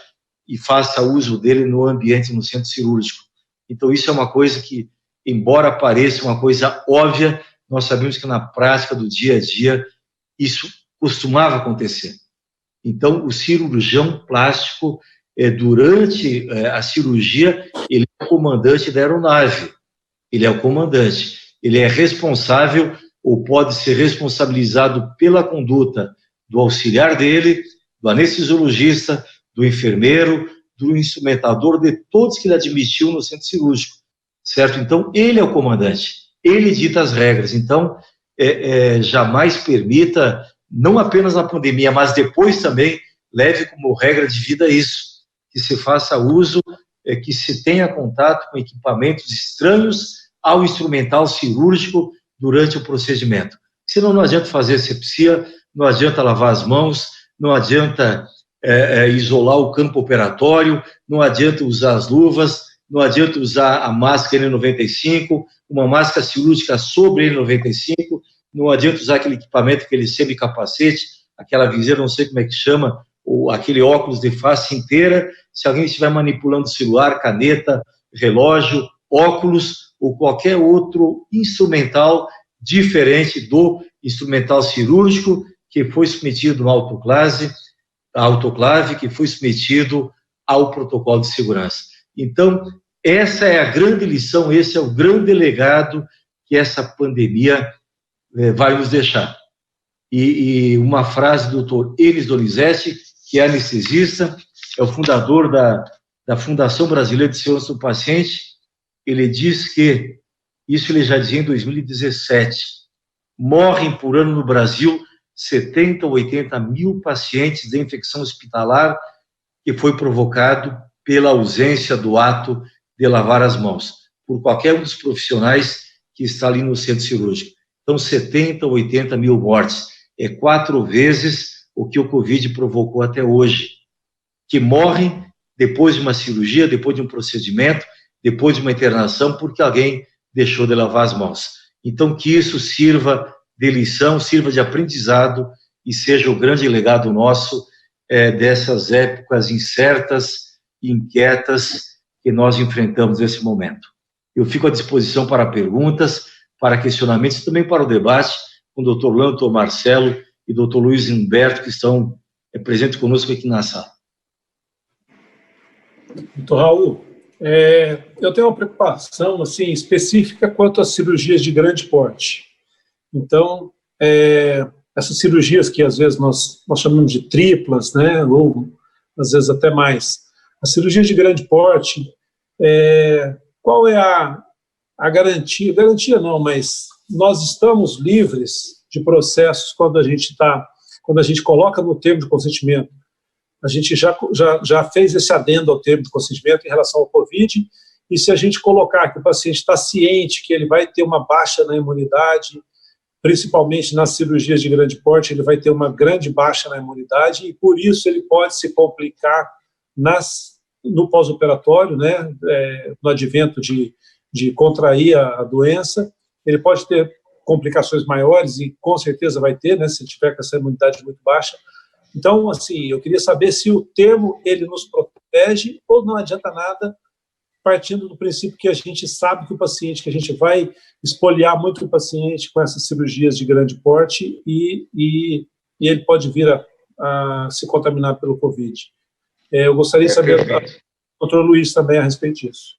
A: e faça uso dele no ambiente, no centro cirúrgico. Então, isso é uma coisa que, embora pareça uma coisa óbvia, nós sabemos que na prática do dia a dia isso costumava acontecer. Então, o cirurgião plástico, durante a cirurgia, ele é o comandante da aeronave, ele é o comandante, ele é responsável ou pode ser responsabilizado pela conduta do auxiliar dele, do anestesiologista, do enfermeiro, do instrumentador, de todos que ele admitiu no centro cirúrgico, certo? Então, ele é o comandante, ele dita as regras. Então, jamais permita, não apenas na pandemia, mas depois também, leve como regra de vida isso, que se faça uso, que se tenha contato com equipamentos estranhos ao instrumental cirúrgico durante o procedimento. Senão não adianta fazer asepsia, não adianta lavar as mãos, não adianta isolar o campo operatório, não adianta usar as luvas, não adianta usar a máscara N95, uma máscara cirúrgica sobre N95, não adianta usar aquele equipamento, aquele semicapacete, aquela viseira, não sei como é que chama, ou aquele óculos de face inteira, se alguém estiver manipulando celular, caneta, relógio, óculos ou qualquer outro instrumental diferente do instrumental cirúrgico que foi submetido à autoclave, que foi submetido ao protocolo de segurança. Então, essa é a grande lição, esse é o grande legado que essa pandemia vai nos deixar. E uma frase do Dr. Elis Donizete, que é anestesista, é o fundador da Fundação Brasileira de Segurança do Paciente, ele diz que, isso ele já dizia em 2017, morrem por ano no Brasil 70 ou 80 mil pacientes de infecção hospitalar que foi provocado pela ausência do ato de lavar as mãos, por qualquer um dos profissionais que está ali no centro cirúrgico. Então, 70 ou 80 mil mortes, 4 vezes o que o Covid provocou até hoje, que morrem depois de uma cirurgia, depois de um procedimento, depois de uma internação, porque alguém deixou de lavar as mãos. Então, que isso sirva de lição, sirva de aprendizado e seja o grande legado nosso dessas épocas incertas e inquietas que nós enfrentamos nesse momento. Eu fico à disposição para perguntas, para questionamentos e também para o debate com o Dr. Lando, Dr. Marcelo e Dr. Luiz Humberto, que estão presentes conosco aqui na sala.
B: Doutor Raul, eu tenho uma preocupação assim, específica quanto às cirurgias de grande porte. Então, essas cirurgias que às vezes nós chamamos de triplas, né, ou às vezes até mais, as cirurgias de grande porte, qual é a garantia? Garantia não, mas nós estamos livres de processos quando a gente coloca no termo de consentimento. A gente já fez esse adendo ao termo de consentimento em relação ao Covid, e se a gente colocar que o paciente está ciente que ele vai ter uma baixa na imunidade, principalmente nas cirurgias de grande porte, ele vai ter uma grande baixa na imunidade, e por isso ele pode se complicar nas no pós-operatório, né, no advento de contrair a doença. Ele pode ter complicações maiores, e com certeza vai ter, né, se tiver com essa imunidade muito baixa. Então, assim, eu queria saber se o termo ele nos protege ou não adianta nada, partindo do princípio que a gente sabe que o paciente, que a gente vai espoliar muito o paciente com essas cirurgias de grande porte e ele pode vir a se contaminar pelo Covid. Eu gostaria de saber do doutor Luiz também a respeito disso.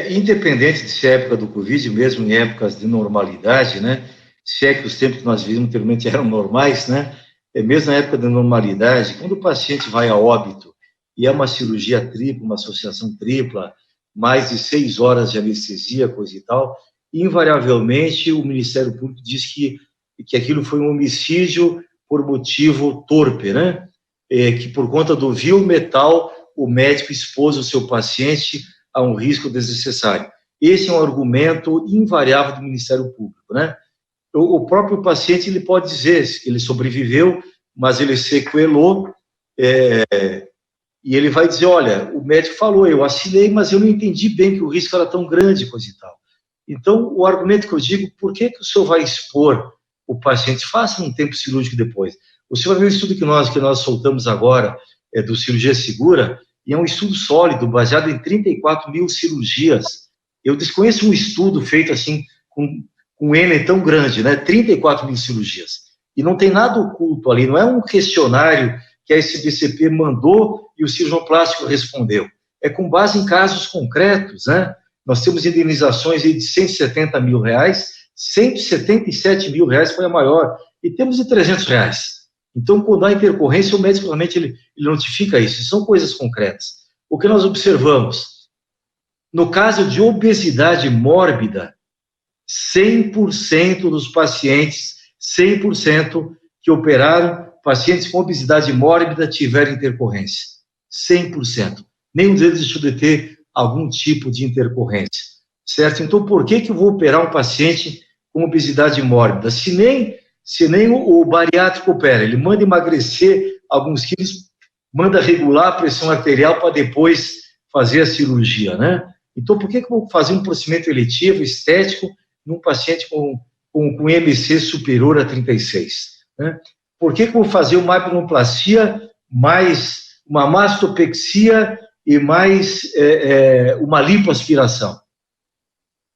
A: Independente de se é época do Covid, mesmo em épocas de normalidade, né, se é que os tempos que nós vivemos anteriormente eram normais, né, mesmo na época da normalidade, quando o paciente vai a óbito e é uma cirurgia tripla, uma associação tripla, mais de 6 horas de anestesia, coisa e tal, invariavelmente o Ministério Público diz que aquilo foi um homicídio por motivo torpe, né, que por conta do vil metal o médico expôs o seu paciente a um risco desnecessário. Esse é um argumento invariável do Ministério Público, né? O próprio paciente ele pode dizer que ele sobreviveu, mas ele sequelou, e ele vai dizer, olha, o médico falou, eu assinei, mas eu não entendi bem que o risco era tão grande, coisa e tal. Então, o argumento que eu digo, por que o senhor vai expor o paciente? Faça um tempo cirúrgico depois. O senhor vai ver o estudo que nós soltamos agora, do Cirurgia Segura, e é um estudo sólido, baseado em 34 mil cirurgias. Eu desconheço um estudo feito assim, com um N tão grande, né? 34 mil cirurgias. E não tem nada oculto ali, não é um questionário que a SBCP mandou e o cirurgião plástico respondeu. É com base em casos concretos, né? Nós temos indenizações aí de R$170 mil, R$177 mil foi a maior, e temos de R$300. Então, quando há intercorrência, o médico realmente ele notifica isso. São coisas concretas. O que nós observamos? No caso de obesidade mórbida, 100% dos pacientes, 100% que operaram, pacientes com obesidade mórbida tiveram intercorrência. 100%. Nenhum deles deixou de ter algum tipo de intercorrência. Certo? Então, por que eu vou operar um paciente com obesidade mórbida? Se nem o bariátrico opera, ele manda emagrecer alguns quilos, manda regular a pressão arterial para depois fazer a cirurgia, né? Então, por que eu vou fazer um procedimento eletivo, estético, num paciente com MC superior a 36? Né? Por que eu vou fazer uma abdominoplastia, mais uma mastopexia e mais uma lipoaspiração?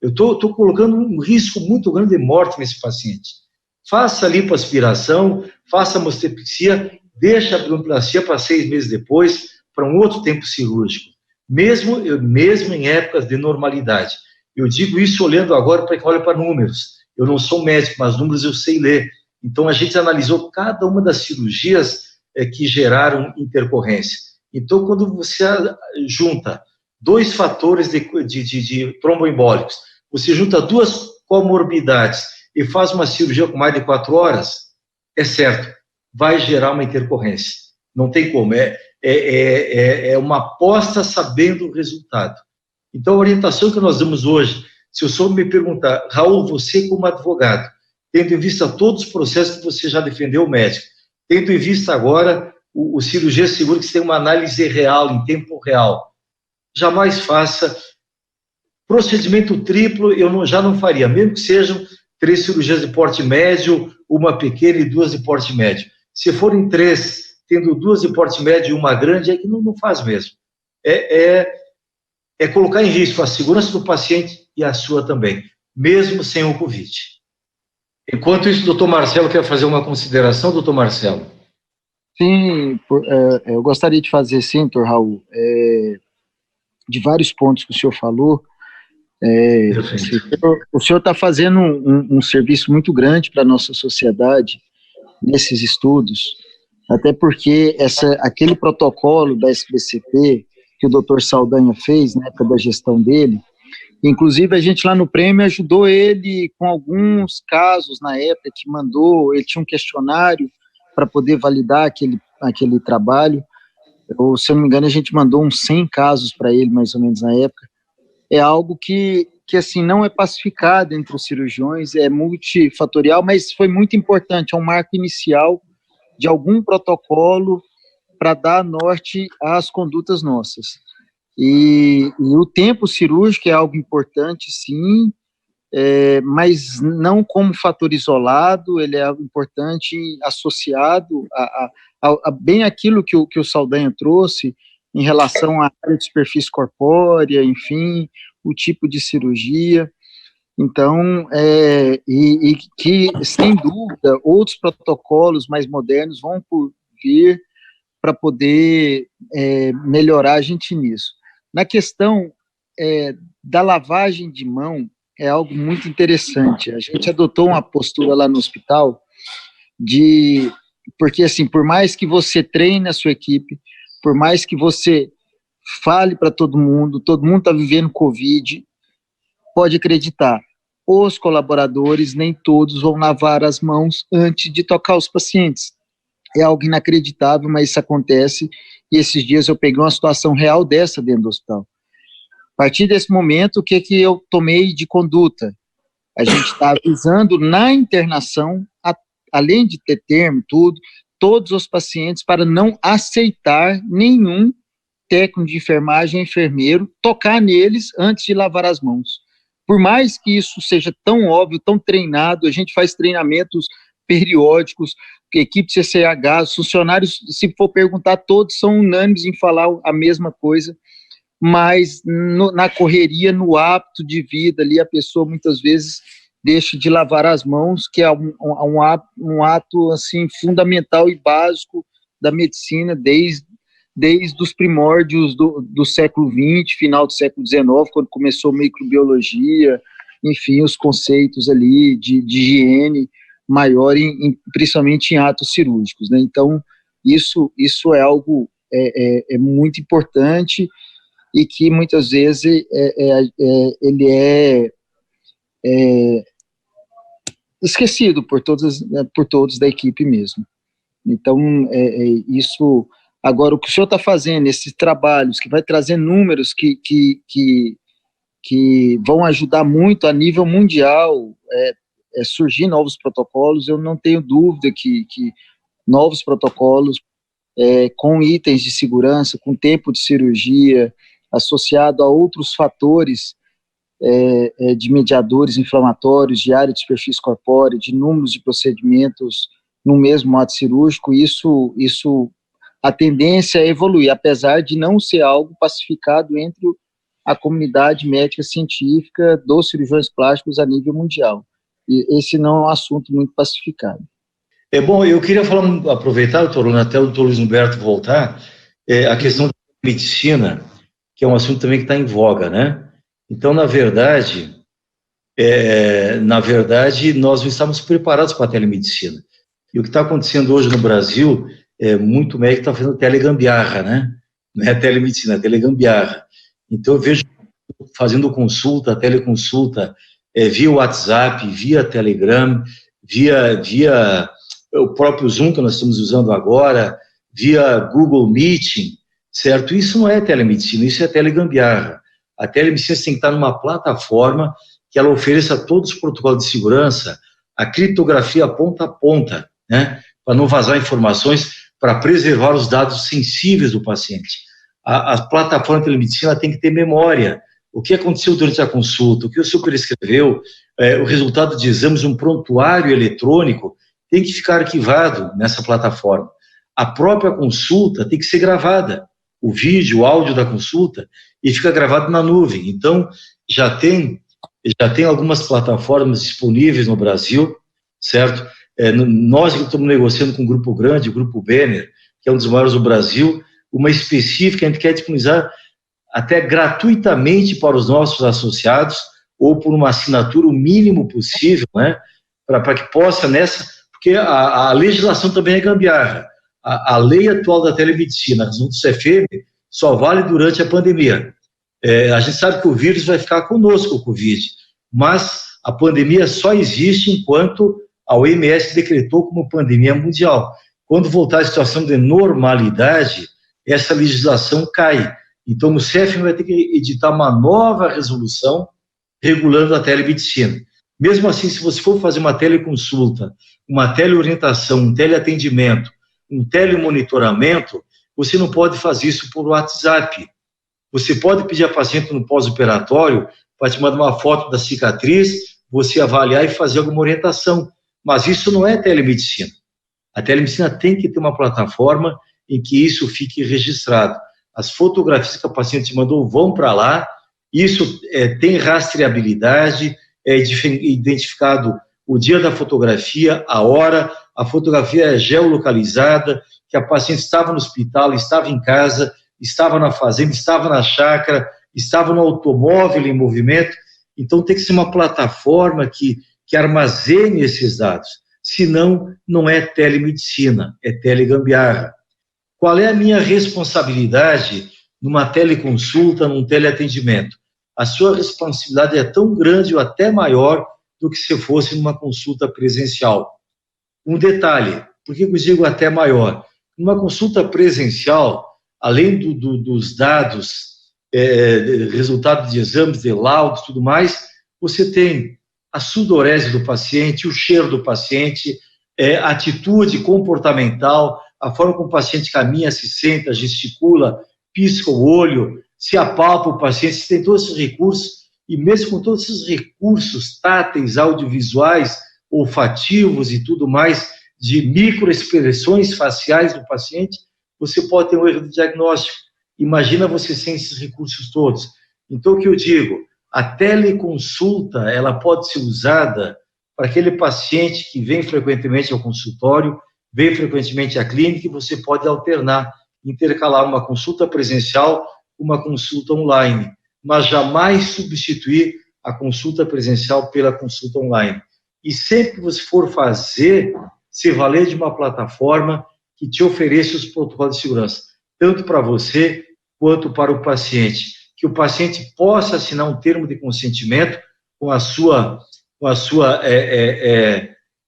A: Eu estou colocando um risco muito grande de morte nesse paciente. Faça a lipoaspiração, faça a mastopexia, deixa a abdominoplastia para 6 meses depois, para um outro tempo cirúrgico, mesmo em épocas de normalidade. Eu digo isso olhando agora para quem olha para números. Eu não sou médico, mas números eu sei ler. Então, a gente analisou cada uma das cirurgias que geraram intercorrência. Então, quando você junta 2 fatores de tromboembólicos, você junta 2 comorbidades e faz uma cirurgia com mais de 4 horas, é certo, vai gerar uma intercorrência. Não tem como, é uma aposta sabendo o resultado. Então, a orientação que nós damos hoje, se o senhor me perguntar, Raul, você como advogado, tendo em vista todos os processos que você já defendeu o médico, tendo em vista agora o Cirurgia Segura, que você tem uma análise real, em tempo real, jamais faça procedimento triplo, já não faria, mesmo que sejam 3 cirurgias de porte médio, uma pequena e 2 de porte médio. Se forem 3, tendo 2 de porte médio e uma grande, é que não faz mesmo. É colocar em risco a segurança do paciente e a sua também, mesmo sem o Covid. Enquanto isso, doutor Marcelo quer fazer uma consideração, doutor Marcelo?
D: Sim, eu gostaria de fazer sim, doutor Raul, de vários pontos que o senhor falou. O senhor está fazendo um serviço muito grande para a nossa sociedade nesses estudos, até porque aquele protocolo da SBCP que o doutor Saldanha fez na época da gestão dele, inclusive a gente lá no prêmio ajudou ele com alguns casos na época que ele tinha um questionário para poder validar aquele trabalho, ou se eu não me engano a gente mandou uns 100 casos para ele mais ou menos na época. É algo que assim, não é pacificado entre os cirurgiões, é multifatorial, mas foi muito importante, é um marco inicial de algum protocolo para dar norte às condutas nossas. E o tempo cirúrgico é algo importante, sim, mas não como fator isolado, ele é algo importante associado a bem aquilo que o Saldanha trouxe em relação à área de superfície corpórea, enfim, o tipo de cirurgia. Então, que, sem dúvida, outros protocolos mais modernos vão por vir para poder melhorar a gente nisso. Na questão da lavagem de mão, é algo muito interessante. A gente adotou uma postura lá no hospital porque, assim, por mais que você treine a sua equipe, por mais que você fale para todo mundo está vivendo Covid, pode acreditar, os colaboradores, nem todos vão lavar as mãos antes de tocar os pacientes. É algo inacreditável, mas isso acontece, e esses dias eu peguei uma situação real dessa dentro do hospital. A partir desse momento, o que eu tomei de conduta? A gente está avisando na internação, além de ter termo, todos os pacientes para não aceitar nenhum técnico de enfermagem, enfermeiro, tocar neles antes de lavar as mãos. Por mais que isso seja tão óbvio, tão treinado, a gente faz treinamentos periódicos, equipe de CCH, os funcionários, se for perguntar, todos são unânimes em falar a mesma coisa, mas na correria, no hábito de vida ali, a pessoa muitas vezes deixa de lavar as mãos, que é um ato assim, fundamental e básico da medicina desde os primórdios do século XX, final do século XIX, quando começou a microbiologia, enfim, os conceitos ali de higiene maior, principalmente em atos cirúrgicos, né? Então, isso é algo muito importante e que muitas vezes ele é esquecido por todos da equipe mesmo. Então, isso... Agora, o que o senhor está fazendo, esses trabalhos, que vai trazer números que vão ajudar muito a nível mundial, surgir novos protocolos, eu não tenho dúvida que novos protocolos com itens de segurança, com tempo de cirurgia, associado a outros fatores de mediadores inflamatórios, de área de superfície corpórea, de números de procedimentos no mesmo ato cirúrgico, isso a tendência é evoluir, apesar de não ser algo pacificado entre a comunidade médica científica dos cirurgiões plásticos a nível mundial. E esse não é um assunto muito pacificado.
A: Bom, eu queria aproveitar, doutor Luna, até o doutor Luiz Humberto voltar, a questão da medicina, que é um assunto também que está em voga, né? Então, na verdade, nós não estamos preparados para a telemedicina. E o que está acontecendo hoje no Brasil, muito médico está fazendo telegambiarra, né? Não é telemedicina, é telegambiarra. Então, eu vejo fazendo consulta, teleconsulta, via WhatsApp, via Telegram, via o próprio Zoom que nós estamos usando agora, via Google Meeting, certo? Isso não é telemedicina, isso é telegambiarra. A telemedicina tem que estar numa plataforma que ela ofereça todos os protocolos de segurança, a criptografia ponta a ponta, né? Para não vazar informações, para preservar os dados sensíveis do paciente. A plataforma de telemedicina tem que ter memória. O que aconteceu durante a consulta, o que o senhor prescreveu, o resultado de exames, um prontuário eletrônico, tem que ficar arquivado nessa plataforma. A própria consulta tem que ser gravada, o vídeo, o áudio da consulta, e fica gravado na nuvem. Então, já tem algumas plataformas disponíveis no Brasil, certo? Nós que estamos negociando com um grupo grande, o Grupo Benner, que é um dos maiores do Brasil, uma específica, a gente quer disponibilizar até gratuitamente para os nossos associados, ou por uma assinatura o mínimo possível, né, para que possa porque a legislação também é gambiarra. A lei atual da telemedicina, a resolução do CFM, só vale durante a pandemia. A gente sabe que o vírus vai ficar conosco, o Covid, mas a pandemia só existe enquanto a OMS decretou como pandemia mundial. Quando voltar à situação de normalidade, essa legislação cai. Então, o CFM vai ter que editar uma nova resolução regulando a telemedicina. Mesmo assim, se você for fazer uma teleconsulta, uma teleorientação, um teleatendimento, um telemonitoramento, você não pode fazer isso por WhatsApp. Você pode pedir a paciente no pós-operatório para te mandar uma foto da cicatriz, você avaliar e fazer alguma orientação. Mas isso não é telemedicina. A telemedicina tem que ter uma plataforma em que isso fique registrado. As fotografias que a paciente mandou vão para lá, isso tem rastreabilidade, é identificado o dia da fotografia, a hora, a fotografia é geolocalizada, que a paciente estava no hospital, estava em casa, estava na fazenda, estava na chácara, estava no automóvel em movimento. Então tem que ser uma plataforma que armazene esses dados, senão não é telemedicina, é telegambiarra. Qual é a minha responsabilidade numa teleconsulta, num teleatendimento? A sua responsabilidade é tão grande ou até maior do que se fosse numa consulta presencial. Um detalhe, por que eu digo até maior? Numa consulta presencial, além dos dados, resultado de exames, de laudos, tudo mais, você tem a sudorese do paciente, o cheiro do paciente, a atitude comportamental, a forma como o paciente caminha, se senta, gesticula, pisca o olho, se apalpa o paciente, se tem todos esses recursos, e mesmo com todos esses recursos táteis, audiovisuais, olfativos e tudo mais, de microexpressões faciais do paciente, você pode ter um erro de diagnóstico. Imagina você sem esses recursos todos. Então, o que eu digo, a teleconsulta, ela pode ser usada para aquele paciente que vem frequentemente ao consultório, vem frequentemente à clínica, e você pode alternar, intercalar uma consulta presencial com uma consulta online, mas jamais substituir a consulta presencial pela consulta online. E sempre que você for fazer, se valer de uma plataforma que te ofereça os protocolos de segurança, tanto para você quanto para o paciente, que o paciente possa assinar um termo de consentimento com a sua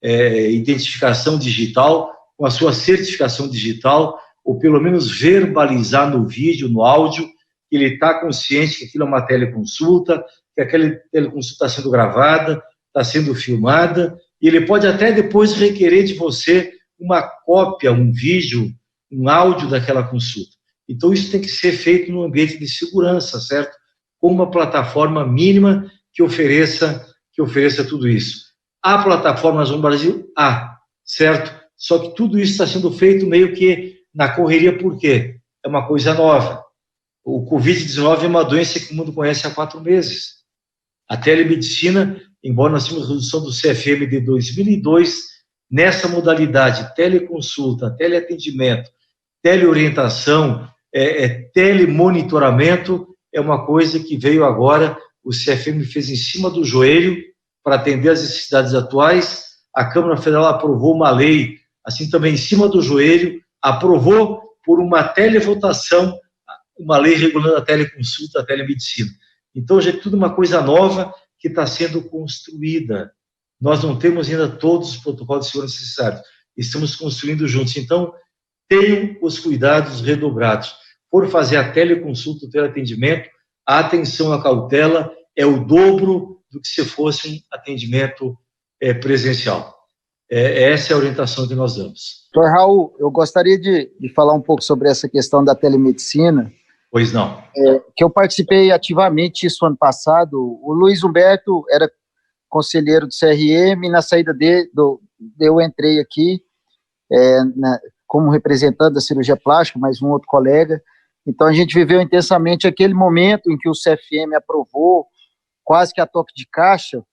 A: identificação digital, com a sua certificação digital, ou pelo menos verbalizar no vídeo, no áudio, que ele está consciente que aquilo é uma teleconsulta, que aquela teleconsulta está sendo gravada, está sendo filmada, e ele pode até depois requerer de você uma cópia, um vídeo, um áudio daquela consulta. Então, isso tem que ser feito no ambiente de segurança, certo? Com uma plataforma mínima que ofereça tudo isso. Há plataformas no Brasil? Há, certo? Só que tudo isso está sendo feito meio que na correria, por quê? É uma coisa nova. O Covid-19 é uma doença que o mundo conhece há 4 meses. A telemedicina, embora nós tínhamos redução do CFM de 2002, nessa modalidade, teleconsulta, teleatendimento, teleorientação, telemonitoramento, é uma coisa que veio agora, o CFM fez em cima do joelho para atender às necessidades atuais, a Câmara Federal aprovou uma lei, assim também em cima do joelho, aprovou por uma televotação, uma lei regulando a teleconsulta, a telemedicina. Então, já é tudo uma coisa nova que está sendo construída. Nós não temos ainda todos os protocolos de segurança necessários. Estamos construindo juntos. Então, tenham os cuidados redobrados. Por fazer a teleconsulta, o teleatendimento, a atenção à cautela é o dobro do que se fosse um atendimento presencial. Essa é a orientação que nós damos.
D: Dr. Raul, eu gostaria de falar um pouco sobre essa questão da telemedicina.
A: Pois não.
D: Que eu participei ativamente isso ano passado. O Luiz Humberto era conselheiro do CRM, e na saída eu entrei aqui como representante da cirurgia plástica, mais um outro colega. Então, a gente viveu intensamente aquele momento em que o CFM aprovou, quase que a toque de caixa,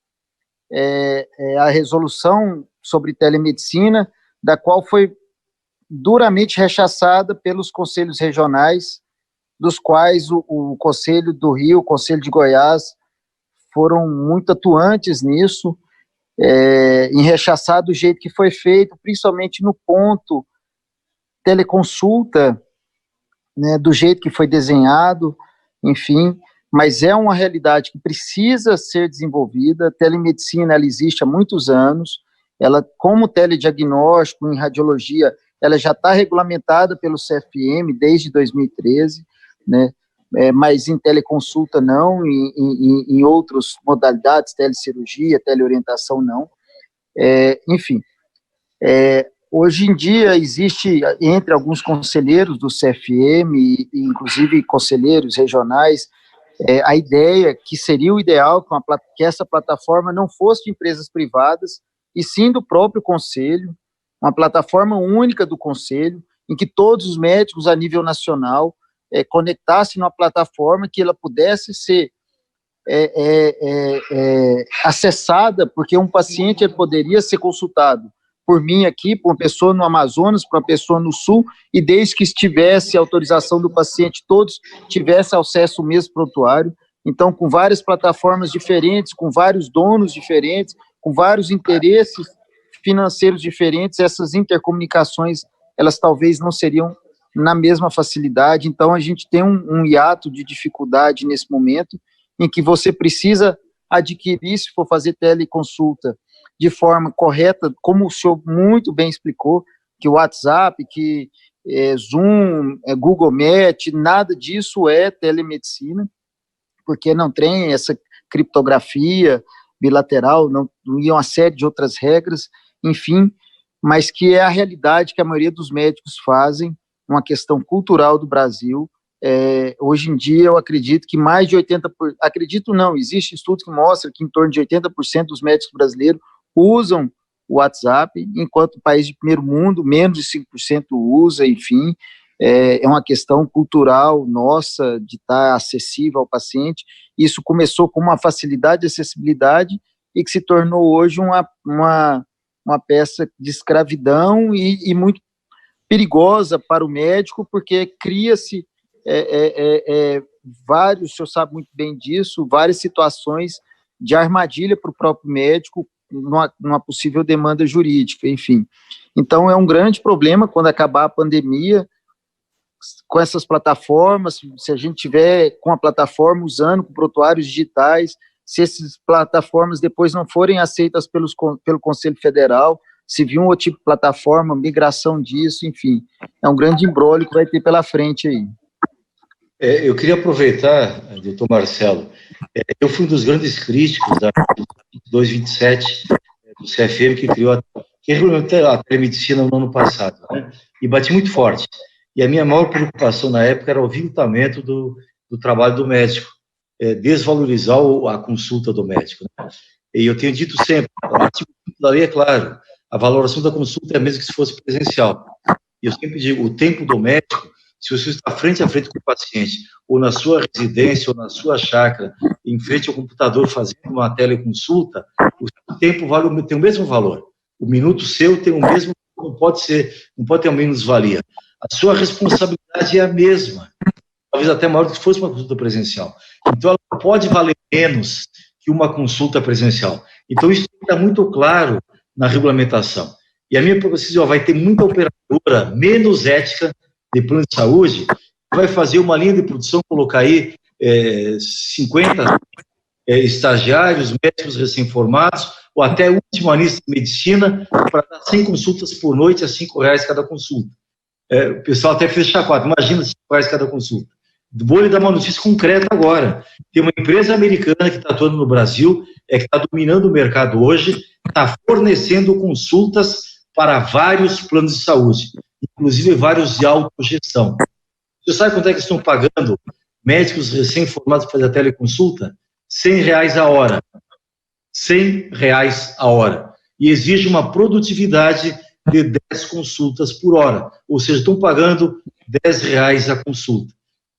D: a resolução sobre telemedicina, da qual foi duramente rechaçada pelos conselhos regionais, dos quais o Conselho do Rio, o Conselho de Goiás, foram muito atuantes nisso, em rechaçar do jeito que foi feito, principalmente no ponto teleconsulta, né, do jeito que foi desenhado, enfim, mas é uma realidade que precisa ser desenvolvida. A telemedicina, ela existe há muitos anos, ela, como telediagnóstico em radiologia, ela já está regulamentada pelo CFM desde 2013, né, mas em teleconsulta não, em outras modalidades, telecirurgia, teleorientação não, enfim. Hoje em dia existe, entre alguns conselheiros do CFM, e inclusive conselheiros regionais, a ideia que seria o ideal que essa plataforma não fosse de empresas privadas, e sim do próprio conselho, uma plataforma única do conselho, em que todos os médicos a nível nacional conectassem numa plataforma que ela pudesse ser acessada, porque um paciente ele poderia ser consultado por mim aqui, por uma pessoa no Amazonas, por uma pessoa no Sul, e desde que estivesse a autorização do paciente, todos tivessem acesso ao mesmo prontuário. Então, com várias plataformas diferentes, com vários donos diferentes, com vários interesses financeiros diferentes, essas intercomunicações, elas talvez não seriam na mesma facilidade. Então, a gente tem um hiato de dificuldade nesse momento, em que você precisa adquirir, se for fazer teleconsulta, de forma correta, como o senhor muito bem explicou, que o WhatsApp, que Zoom, Google Meet, nada disso é telemedicina, porque não tem essa criptografia bilateral, não e uma série de outras regras, enfim, mas que é a realidade que a maioria dos médicos fazem, uma questão cultural do Brasil. Hoje em dia, eu acredito que mais de 80%, acredito não, existe estudo que mostra que em torno de 80% dos médicos brasileiros usam o WhatsApp, enquanto o país de primeiro mundo, menos de 5% usa, enfim, é uma questão cultural nossa, de estar acessível ao paciente. Isso começou com uma facilidade de acessibilidade e que se tornou hoje uma peça de escravidão e muito perigosa para o médico, porque cria-se vários, o senhor sabe muito bem disso, várias situações de armadilha para o próprio médico, numa possível demanda jurídica, enfim. Então, é um grande problema quando acabar a pandemia, com essas plataformas, se a gente tiver com a plataforma usando com prontuários digitais, se essas plataformas depois não forem aceitas pelo Conselho Federal, se vir um outro tipo de plataforma, migração disso, enfim, é um grande imbróglio que vai ter pela frente aí.
A: Eu queria aproveitar, doutor Marcelo, eu fui um dos grandes críticos da 2227 do CFM, que regulamentou a telemedicina no ano passado, né? E bati muito forte. E a minha maior preocupação na época era o aviltamento do trabalho do médico, desvalorizar a consulta do médico, né? E eu tenho dito sempre, o artigo da lei é claro, a valoração da consulta é a mesma que se fosse presencial. E eu sempre digo, o tempo do médico, se você está frente a frente com o paciente, ou na sua residência, ou na sua chácara, em frente ao computador fazendo uma teleconsulta, o seu tempo tem o mesmo valor. O minuto seu tem o mesmo, não pode ter a menos-valia. A sua responsabilidade é a mesma, talvez até maior do que se fosse uma consulta presencial. Então, ela não pode valer menos que uma consulta presencial. Então, isso está muito claro na regulamentação. E a minha preocupação vai ter muita operadora menos ética de plano de saúde, vai fazer uma linha de produção, colocar aí 50 estagiários, médicos recém-formados, ou até último anista de medicina, para dar 100 consultas por noite a R$5 cada consulta. O pessoal até fez chacota, imagina R$5 cada consulta. Vou lhe dar uma notícia concreta agora. Tem uma empresa americana que está atuando no Brasil, que está dominando o mercado hoje, está fornecendo consultas para vários planos de saúde, inclusive vários de autogestão. Você sabe quanto é que estão pagando médicos recém-formados para fazer a teleconsulta? R$100 a hora. R$100 a hora. E exige uma produtividade de 10 consultas por hora. Ou seja, estão pagando R$10 a consulta.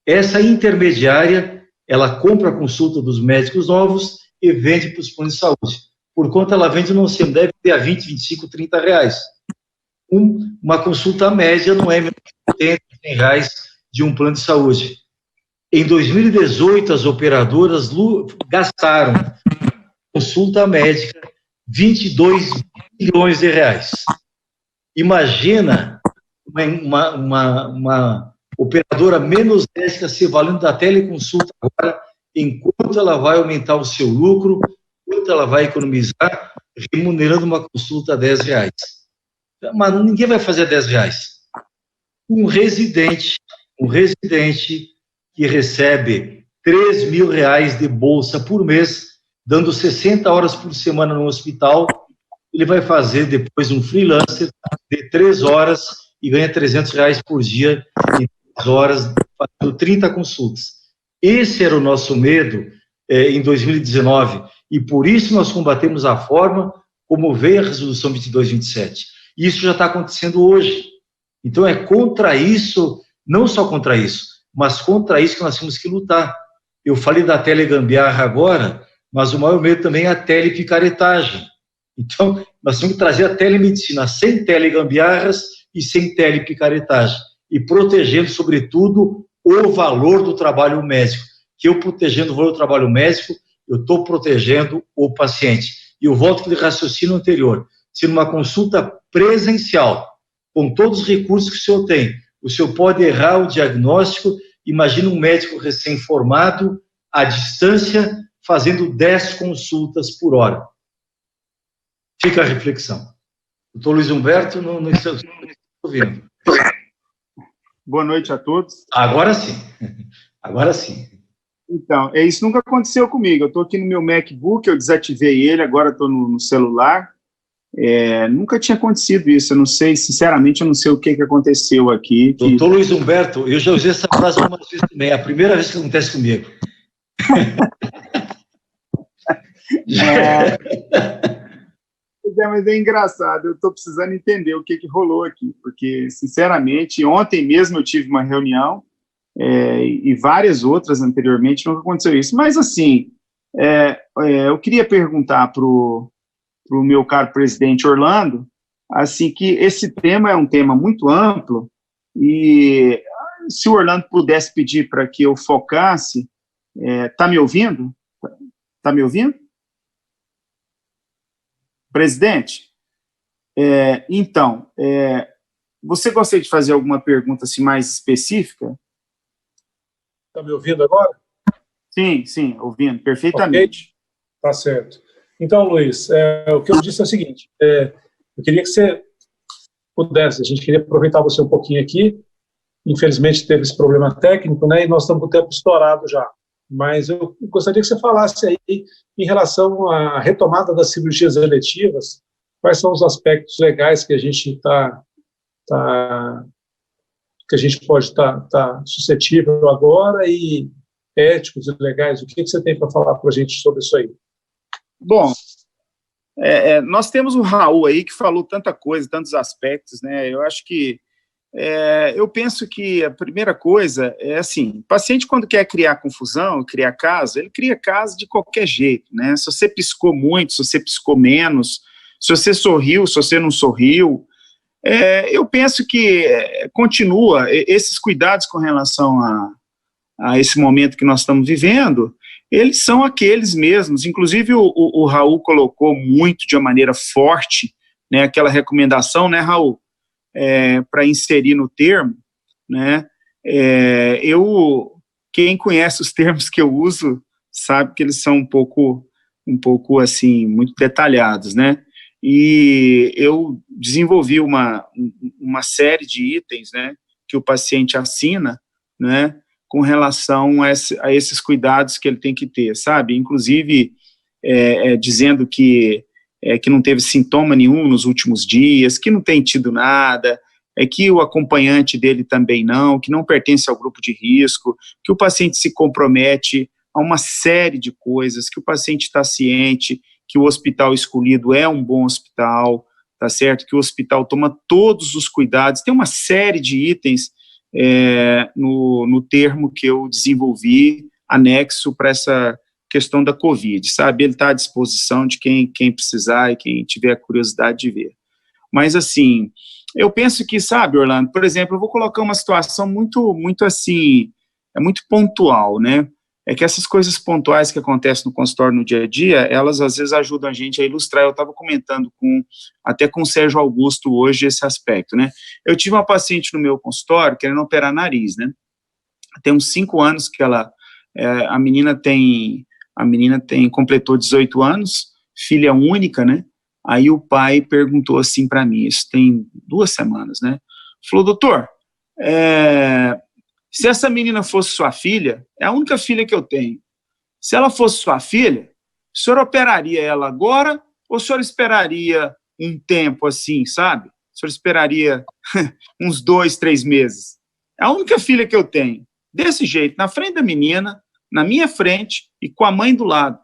A: Essa intermediária, ela compra a consulta dos médicos novos e vende para os planos de saúde. Por quanto ela vende, não sei, deve ter a 20, 25, R$30. Uma consulta média não é menos de R$100 de um plano de saúde. Em 2018, as operadoras gastaram consulta médica R$22 bilhões. Imagina uma operadora menos ética se valendo da teleconsulta agora, enquanto ela vai aumentar o seu lucro, enquanto ela vai economizar, remunerando uma consulta a R$10. Mas ninguém vai fazer R$10. Um residente que recebe R$3.000 de bolsa por mês, dando 60 horas por semana no hospital, ele vai fazer depois um freelancer de 3 horas e ganha R$300 por dia em 3 horas, fazendo 30 consultas. Esse era o nosso medo em 2019, e por isso nós combatemos a forma como veio a resolução 2227. E isso já está acontecendo hoje. Então é contra isso, não só contra isso, mas contra isso que nós temos que lutar. Eu falei da telegambiarra agora, mas o maior medo também é a telepicaretagem. Então, nós temos que trazer a telemedicina sem telegambiarras e sem telepicaretagem, e protegendo, sobretudo, o valor do trabalho médico. Que eu protegendo o valor do trabalho médico, eu estou protegendo o paciente. E eu volto para o raciocínio anterior. Se numa consulta presencial, com todos os recursos que o senhor tem, o senhor pode errar o diagnóstico. Imagina um médico recém-formado, à distância, fazendo 10 consultas por hora. Fica a reflexão. Doutor Luiz Humberto, não estou ouvindo.
E: Boa noite a todos.
A: Agora sim. Agora sim.
E: Então, isso nunca aconteceu comigo. Eu estou aqui no meu MacBook, eu desativei ele, agora estou no celular. Nunca tinha acontecido isso. Eu não sei, sinceramente, eu não sei o que aconteceu aqui.
A: Doutor Luiz Humberto, eu já usei essa frase algumas vezes também. É a primeira vez que acontece comigo.
E: Mas é engraçado, eu estou precisando entender o que rolou aqui, porque, sinceramente, ontem mesmo eu tive uma reunião, e várias outras anteriormente, nunca aconteceu isso. Mas, assim, eu queria perguntar para o meu caro presidente Orlando, assim, que esse tema é um tema muito amplo, e se o Orlando pudesse pedir para que eu focasse, está me ouvindo? Está me ouvindo? Presidente, então, você gostaria de fazer alguma pergunta assim, mais específica?
B: Está me ouvindo agora?
E: Sim, ouvindo, perfeitamente.
B: Okay. Tá certo. Então, Luiz, o que eu disse é o seguinte, eu queria que você pudesse, a gente queria aproveitar você um pouquinho aqui, infelizmente teve esse problema técnico, né, e nós estamos com o tempo estourado já. Mas eu gostaria que você falasse aí em relação à retomada das cirurgias eletivas, quais são os aspectos legais que a gente que a gente pode estar suscetível agora, e éticos e legais. O que você tem para falar para a gente sobre isso aí?
E: Bom, nós temos o Raul aí que falou tanta coisa, tantos aspectos, né? Eu acho que eu penso que a primeira coisa é assim, o paciente quando quer criar confusão, criar caso, ele cria caso de qualquer jeito, né? Se você piscou muito, se você piscou menos, se você sorriu, se você não sorriu, eu penso que continua esses cuidados com relação a esse momento que nós estamos vivendo, eles são aqueles mesmos. Inclusive o Raul colocou muito de uma maneira forte, né, aquela recomendação, né, Raul, para inserir no termo, né, quem conhece os termos que eu uso sabe que eles são um pouco assim, muito detalhados, né, e eu desenvolvi uma série de itens, né, que o paciente assina, né, com relação a esses cuidados que ele tem que ter, sabe, inclusive dizendo que não teve sintoma nenhum nos últimos dias, que não tem tido nada, que o acompanhante dele também não, que não pertence ao grupo de risco, que o paciente se compromete a uma série de coisas, que o paciente está ciente que o hospital escolhido é um bom hospital, tá certo? Que o hospital toma todos os cuidados, tem uma série de itens no termo que eu desenvolvi, anexo para essa questão da Covid, sabe? Ele está à disposição de quem precisar e quem tiver curiosidade de ver. Mas, assim, eu penso que, sabe, Orlando, por exemplo, eu vou colocar uma situação muito assim, muito pontual, né? É que essas coisas pontuais que acontecem no consultório no dia a dia, elas às vezes ajudam a gente a ilustrar. Eu estava comentando até com o Sérgio Augusto hoje esse aspecto, né? Eu tive uma paciente no meu consultório querendo operar nariz, né? Tem uns 5 anos que a menina completou 18 anos, filha única, né? Aí o pai perguntou assim para mim, isso tem 2 semanas, né? Falou, doutor, se essa menina fosse sua filha, é a única filha que eu tenho, se ela fosse sua filha, o senhor operaria ela agora ou o senhor esperaria um tempo assim, sabe? O senhor esperaria uns 2, 3 meses. É a única filha que eu tenho. Desse jeito, na frente da menina, na minha frente e com a mãe do lado.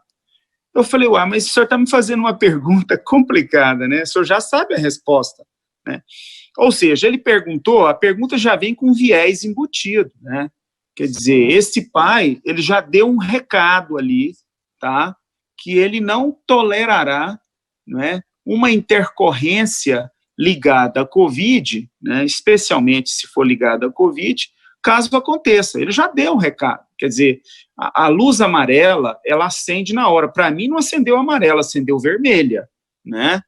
E: Eu falei, mas o senhor está me fazendo uma pergunta complicada, né? O senhor já sabe a resposta, né? Ou seja, ele perguntou, a pergunta já vem com viés embutido, né? Quer dizer, esse pai, ele já deu um recado ali, tá? Que ele não tolerará, né, uma intercorrência ligada à Covid, né, especialmente se for ligada à Covid, caso aconteça. Ele já deu um recado. Quer dizer, a luz amarela, ela acende na hora. Para mim, não acendeu amarela, acendeu vermelha, né?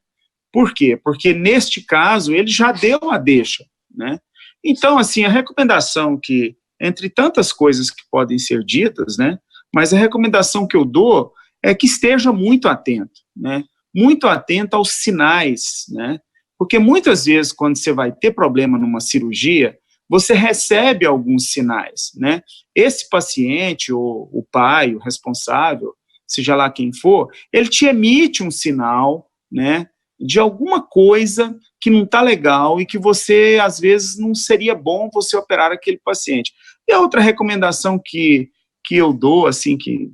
E: Por quê? Porque, neste caso, ele já deu a deixa, né? Então, assim, a recomendação que, entre tantas coisas que podem ser ditas, né, mas a recomendação que eu dou é que esteja muito atento, né? Muito atento aos sinais, né? Porque muitas vezes, quando você vai ter problema numa cirurgia, você recebe alguns sinais, né? Esse paciente, ou o pai, o responsável, seja lá quem for, ele te emite um sinal, né, de alguma coisa que não está legal e que você, às vezes, não seria bom você operar aquele paciente. E a outra recomendação que eu dou, assim, que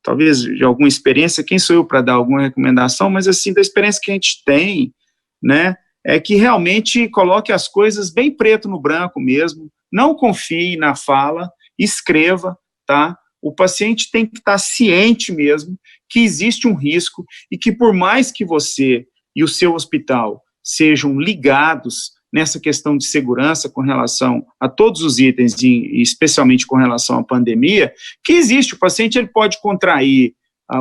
E: talvez de alguma experiência, quem sou eu para dar alguma recomendação, mas, assim, da experiência que a gente tem, né, é que realmente coloque as coisas bem preto no branco mesmo, não confie na fala, escreva, tá? O paciente tem que estar ciente mesmo que existe um risco e que por mais que você e o seu hospital sejam ligados nessa questão de segurança com relação a todos os itens, e especialmente com relação à pandemia, que existe, o paciente ele pode contrair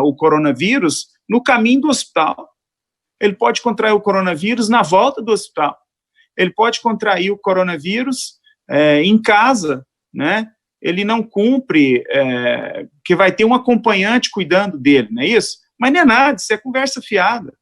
E: o coronavírus no caminho do hospital, ele pode contrair o coronavírus na volta do hospital, ele pode contrair o coronavírus em casa, né? Ele não cumpre, que vai ter um acompanhante cuidando dele, não é isso? Mas não é nada, isso é conversa fiada,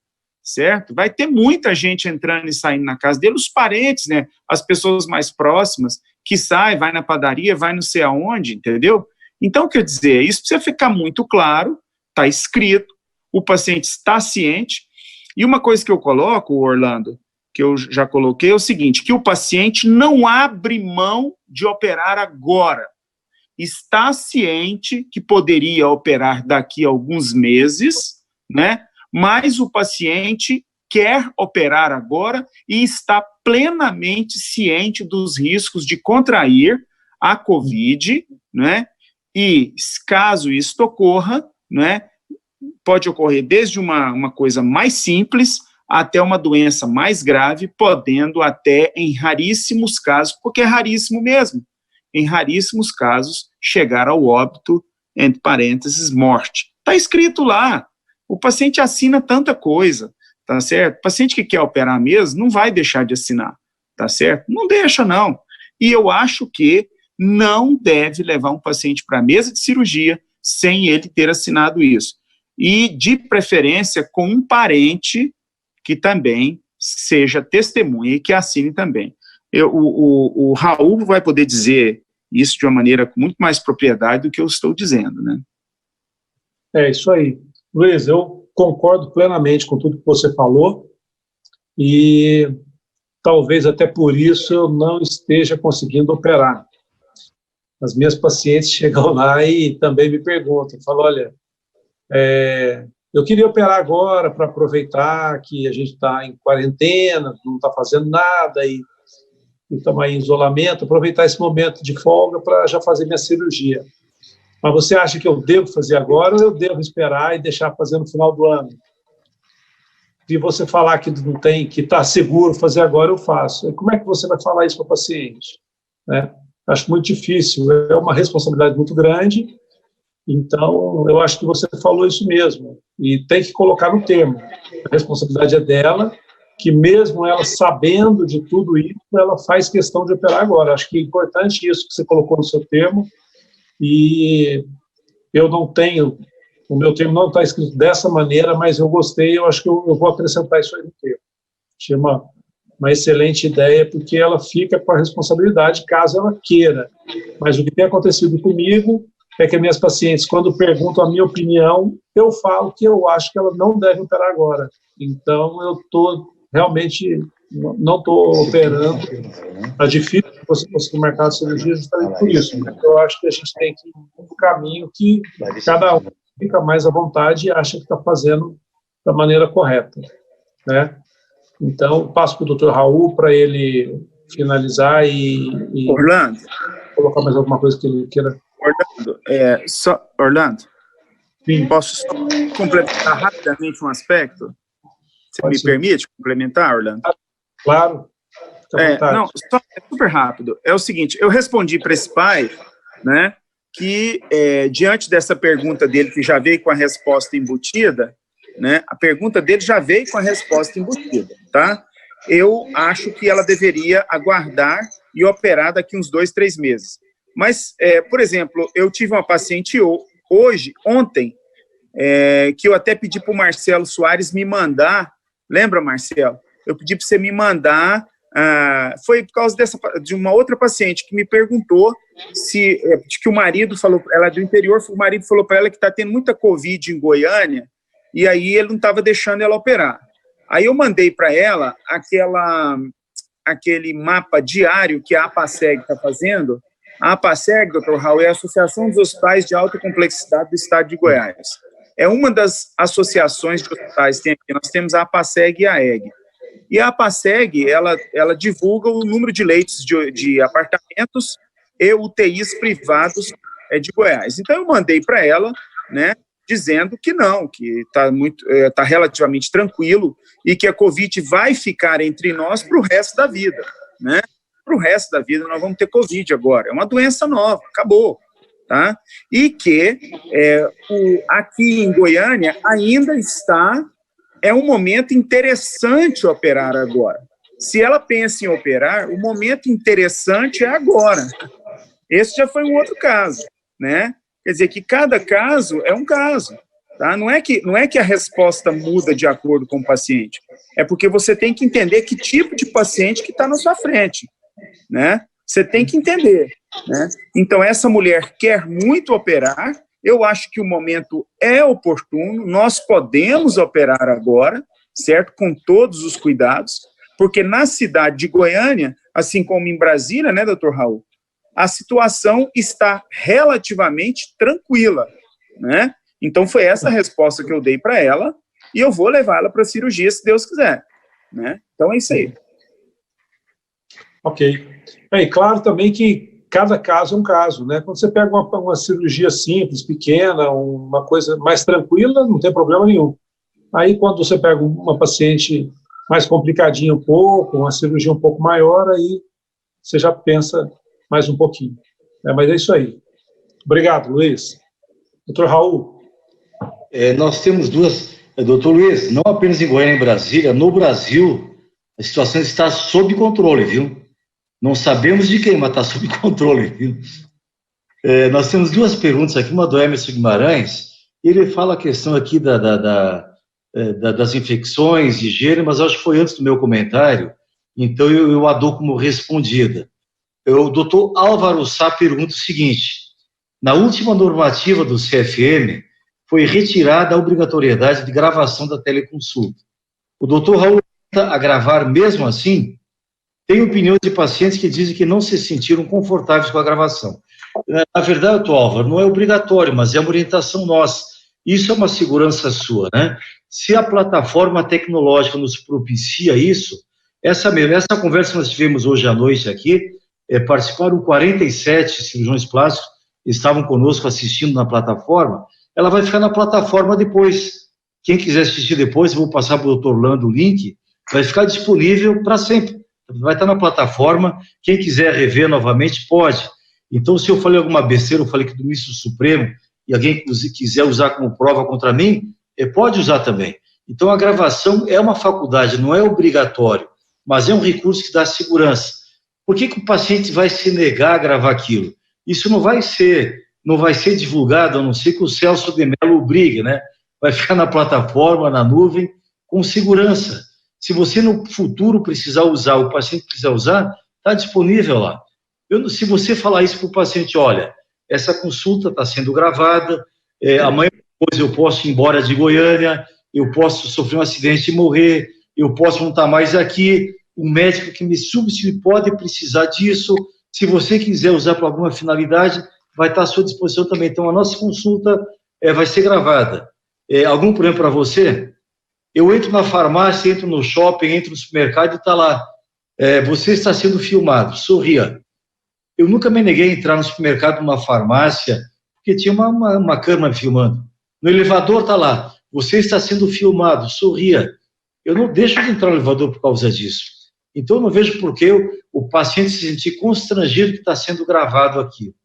E: certo? Vai ter muita gente entrando e saindo na casa dele, os parentes, né? As pessoas mais próximas, que saem, vai na padaria, vai não sei aonde, entendeu? Então, quer dizer, isso precisa ficar muito claro, está escrito, o paciente está ciente. E uma coisa que eu coloco, Orlando, que eu já coloquei, é o seguinte, que o paciente não abre mão de operar agora. Está ciente que poderia operar daqui a alguns meses, né? Mas o paciente quer operar agora e está plenamente ciente dos riscos de contrair a COVID, né? E caso isso ocorra, né, pode ocorrer desde uma coisa mais simples até uma doença mais grave, podendo até, em raríssimos casos, porque é raríssimo mesmo, em raríssimos casos, chegar ao óbito, entre parênteses, morte. Está escrito lá, o paciente assina tanta coisa, tá certo? O paciente que quer operar mesmo não vai deixar de assinar, tá certo? Não deixa, não. E eu acho que não deve levar um paciente para a mesa de cirurgia sem ele ter assinado isso. E, de preferência, com um parente que também seja testemunha e que assine também. O Raul vai poder dizer isso de uma maneira com muito mais propriedade do que eu estou dizendo, né?
B: É isso aí. Luiz, eu concordo plenamente com tudo que você falou e talvez até por isso eu não esteja conseguindo operar. As minhas pacientes chegam lá e também me perguntam, falam, olha, eu queria operar agora para aproveitar que a gente está em quarentena, não está fazendo nada e estamos aí em isolamento, aproveitar esse momento de folga para já fazer minha cirurgia. Mas você acha que eu devo fazer agora ou eu devo esperar e deixar fazer no final do ano? Se você falar que não tem, que está seguro fazer agora, eu faço. E como é que você vai falar isso para o paciente? Né? Acho muito difícil, é uma responsabilidade muito grande, então eu acho que você falou isso mesmo, e tem que colocar no termo. A responsabilidade é dela, que mesmo ela sabendo de tudo isso, ela faz questão de operar agora. Acho que é importante isso que você colocou no seu termo, e eu não tenho, o meu termo não está escrito dessa maneira, mas eu gostei, eu acho que eu vou acrescentar isso aí no termo. Achei uma excelente ideia, porque ela fica com a responsabilidade caso ela queira. Mas o que tem acontecido comigo é que as minhas pacientes, quando perguntam a minha opinião, eu falo que eu acho que ela não deve operar agora. Então, eu estou realmente não estou operando. É difícil você conseguir marcar a cirurgia justamente por isso. Eu acho que a gente tem que ir no caminho que cada um fica mais à vontade e acha que está fazendo da maneira correta, né? Então, passo para o Dr. Raul para ele finalizar e
E: Orlando,
B: colocar mais alguma coisa que ele queira.
E: Orlando,
B: Sim.
E: Posso só complementar rapidamente um aspecto? Você me permite complementar, Orlando?
B: Claro.
E: Não, só super rápido. É o seguinte, eu respondi para esse pai, né, que diante dessa pergunta dele, que já veio com a resposta embutida, né, a pergunta dele já veio com a resposta embutida, tá? Eu acho que ela deveria aguardar e operar daqui uns 2, 3 meses. Mas, por exemplo, eu tive uma paciente ontem, que eu até pedi para o Marcelo Soares me mandar, lembra, Marcelo? Eu pedi para você me mandar, foi por causa de uma outra paciente que me perguntou de que o marido falou, ela é do interior, o marido falou para ela que está tendo muita Covid em Goiânia, e aí ele não estava deixando ela operar. Aí eu mandei para ela aquele mapa diário que a APASEG está fazendo. A APASEG, Dr. Raul, é a Associação dos Hospitais de Alta Complexidade do Estado de Goiás. É uma das associações de hospitais que tem aqui. Nós temos a APASEG e a EG. E a APASEG, ela divulga o número de leitos de apartamentos e UTIs privados de Goiás. Então, eu mandei para ela, né, dizendo que não, que está relativamente tranquilo e que a Covid vai ficar entre nós para o resto da vida, né? Para o resto da vida nós vamos ter Covid agora. É uma doença nova, acabou, tá? E que aqui em Goiânia ainda é um momento interessante operar agora. Se ela pensa em operar, o momento interessante é agora. Esse já foi um outro caso, né? Quer dizer que cada caso é um caso, tá? Não é que a resposta muda de acordo com o paciente, é porque você tem que entender que tipo de paciente que está na sua frente, né? Você tem que entender, né? Então, essa mulher quer muito operar, eu acho que o momento é oportuno, nós podemos operar agora, certo? Com todos os cuidados, porque na cidade de Goiânia, assim como em Brasília, né, doutor Raul, a situação está relativamente tranquila, né? Então, foi essa a resposta que eu dei para ela, e eu vou levar ela para a cirurgia, se Deus quiser, né? Então, é isso aí.
B: Ok. E claro também que cada caso é um caso, né? Quando você pega uma cirurgia simples, pequena, uma coisa mais tranquila, não tem problema nenhum. Aí, quando você pega uma paciente mais complicadinha um pouco, uma cirurgia um pouco maior, aí você já pensa mais um pouquinho. Mas é isso aí. Obrigado, Luiz. Doutor Raul.
A: Nós temos duas... Doutor Luiz, não apenas em Goiânia e em Brasília, no Brasil, a situação está sob controle, viu? Não sabemos de quem, mas está sob controle, viu? Nós temos duas perguntas aqui, uma do Emerson Guimarães, ele fala a questão aqui das infecções, higiene, mas acho que foi antes do meu comentário, então eu a dou como respondida. O doutor Álvaro Sá pergunta o seguinte: na última normativa do CFM, foi retirada a obrigatoriedade de gravação da teleconsulta. O doutor Raul tenta a gravar mesmo assim? Tem opiniões de pacientes que dizem que não se sentiram confortáveis com a gravação. Na verdade, doutor Álvaro, não é obrigatório, mas é uma orientação nossa. Isso é uma segurança sua, né? Se a plataforma tecnológica nos propicia isso, essa conversa que nós tivemos hoje à noite aqui, participaram 47 cirurgiões plásticos, estavam conosco assistindo na plataforma, ela vai ficar na plataforma depois. Quem quiser assistir depois, eu vou passar para o doutor Orlando o link, vai ficar disponível para sempre. Vai estar na plataforma, quem quiser rever novamente, pode. Então, se eu falei alguma besteira, eu falei que do ministro Supremo, e alguém quiser usar como prova contra mim, pode usar também. Então, a gravação é uma faculdade, não é obrigatório, mas é um recurso que dá segurança. Por que o paciente vai se negar a gravar aquilo? Isso não vai ser divulgado, a não ser que o Celso de Mello obrigue, né? Vai ficar na plataforma, na nuvem, com segurança. Se você no futuro precisar usar, o paciente precisar usar, está disponível lá. Se você falar isso para o paciente, olha, essa consulta está sendo gravada, amanhã depois eu posso ir embora de Goiânia, eu posso sofrer um acidente e morrer, eu posso não estar mais aqui, o médico que me substitui pode precisar disso, se você quiser usar para alguma finalidade, vai estar à sua disposição também. Então, a nossa consulta vai ser gravada. Algum problema para você? Eu entro na farmácia, entro no shopping, entro no supermercado e está lá, você está sendo filmado, sorria. Eu nunca me neguei a entrar no supermercado, numa farmácia, porque tinha uma câmera filmando. No elevador está lá, você está sendo filmado, sorria. Eu não deixo de entrar no elevador por causa disso. Então, eu não vejo por que o paciente se sentir constrangido que está sendo gravado aqui.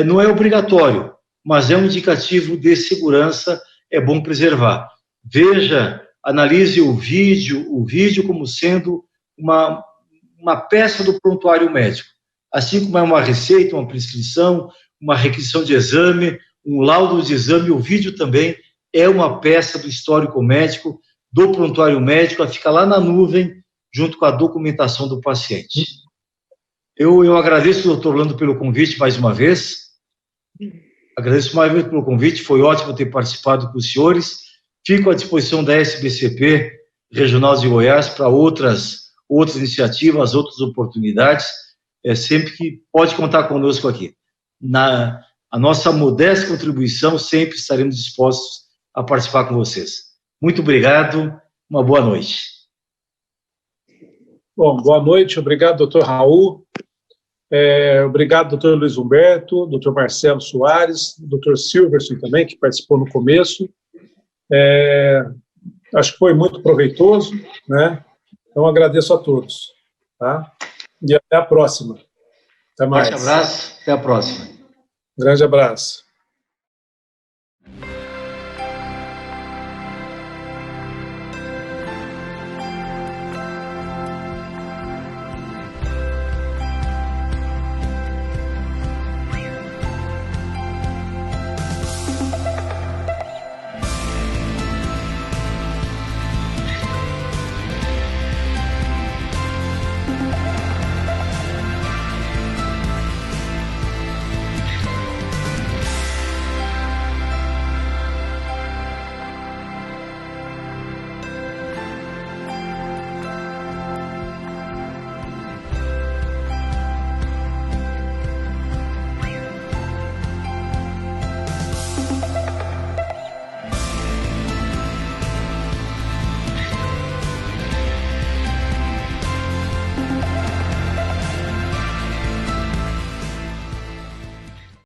A: Não é obrigatório, mas é um indicativo de segurança, é bom preservar. Veja, analise o vídeo como sendo uma peça do prontuário médico. Assim como é uma receita, uma prescrição, uma requisição de exame, um laudo de exame, o vídeo também é uma peça do histórico médico, do prontuário médico, a ficar lá na nuvem, junto com a documentação do paciente. Eu agradeço, doutor Orlando, pelo convite mais uma vez. Agradeço mais uma vez pelo convite, foi ótimo ter participado com os senhores. Fico à disposição da SBCP Regional de Goiás para outras iniciativas, outras oportunidades. Sempre que pode contar conosco aqui. A nossa modesta contribuição, sempre estaremos dispostos a participar com vocês. Muito obrigado, uma boa noite.
B: Bom, boa noite, obrigado, doutor Raul. Obrigado, doutor Luiz Humberto, doutor Marcelo Soares, doutor Silverson também, que participou no começo. Acho que foi muito proveitoso, né? Então, agradeço a todos. Tá? E até a próxima. Até mais.
A: Um grande abraço, até a próxima.
B: Grande abraço.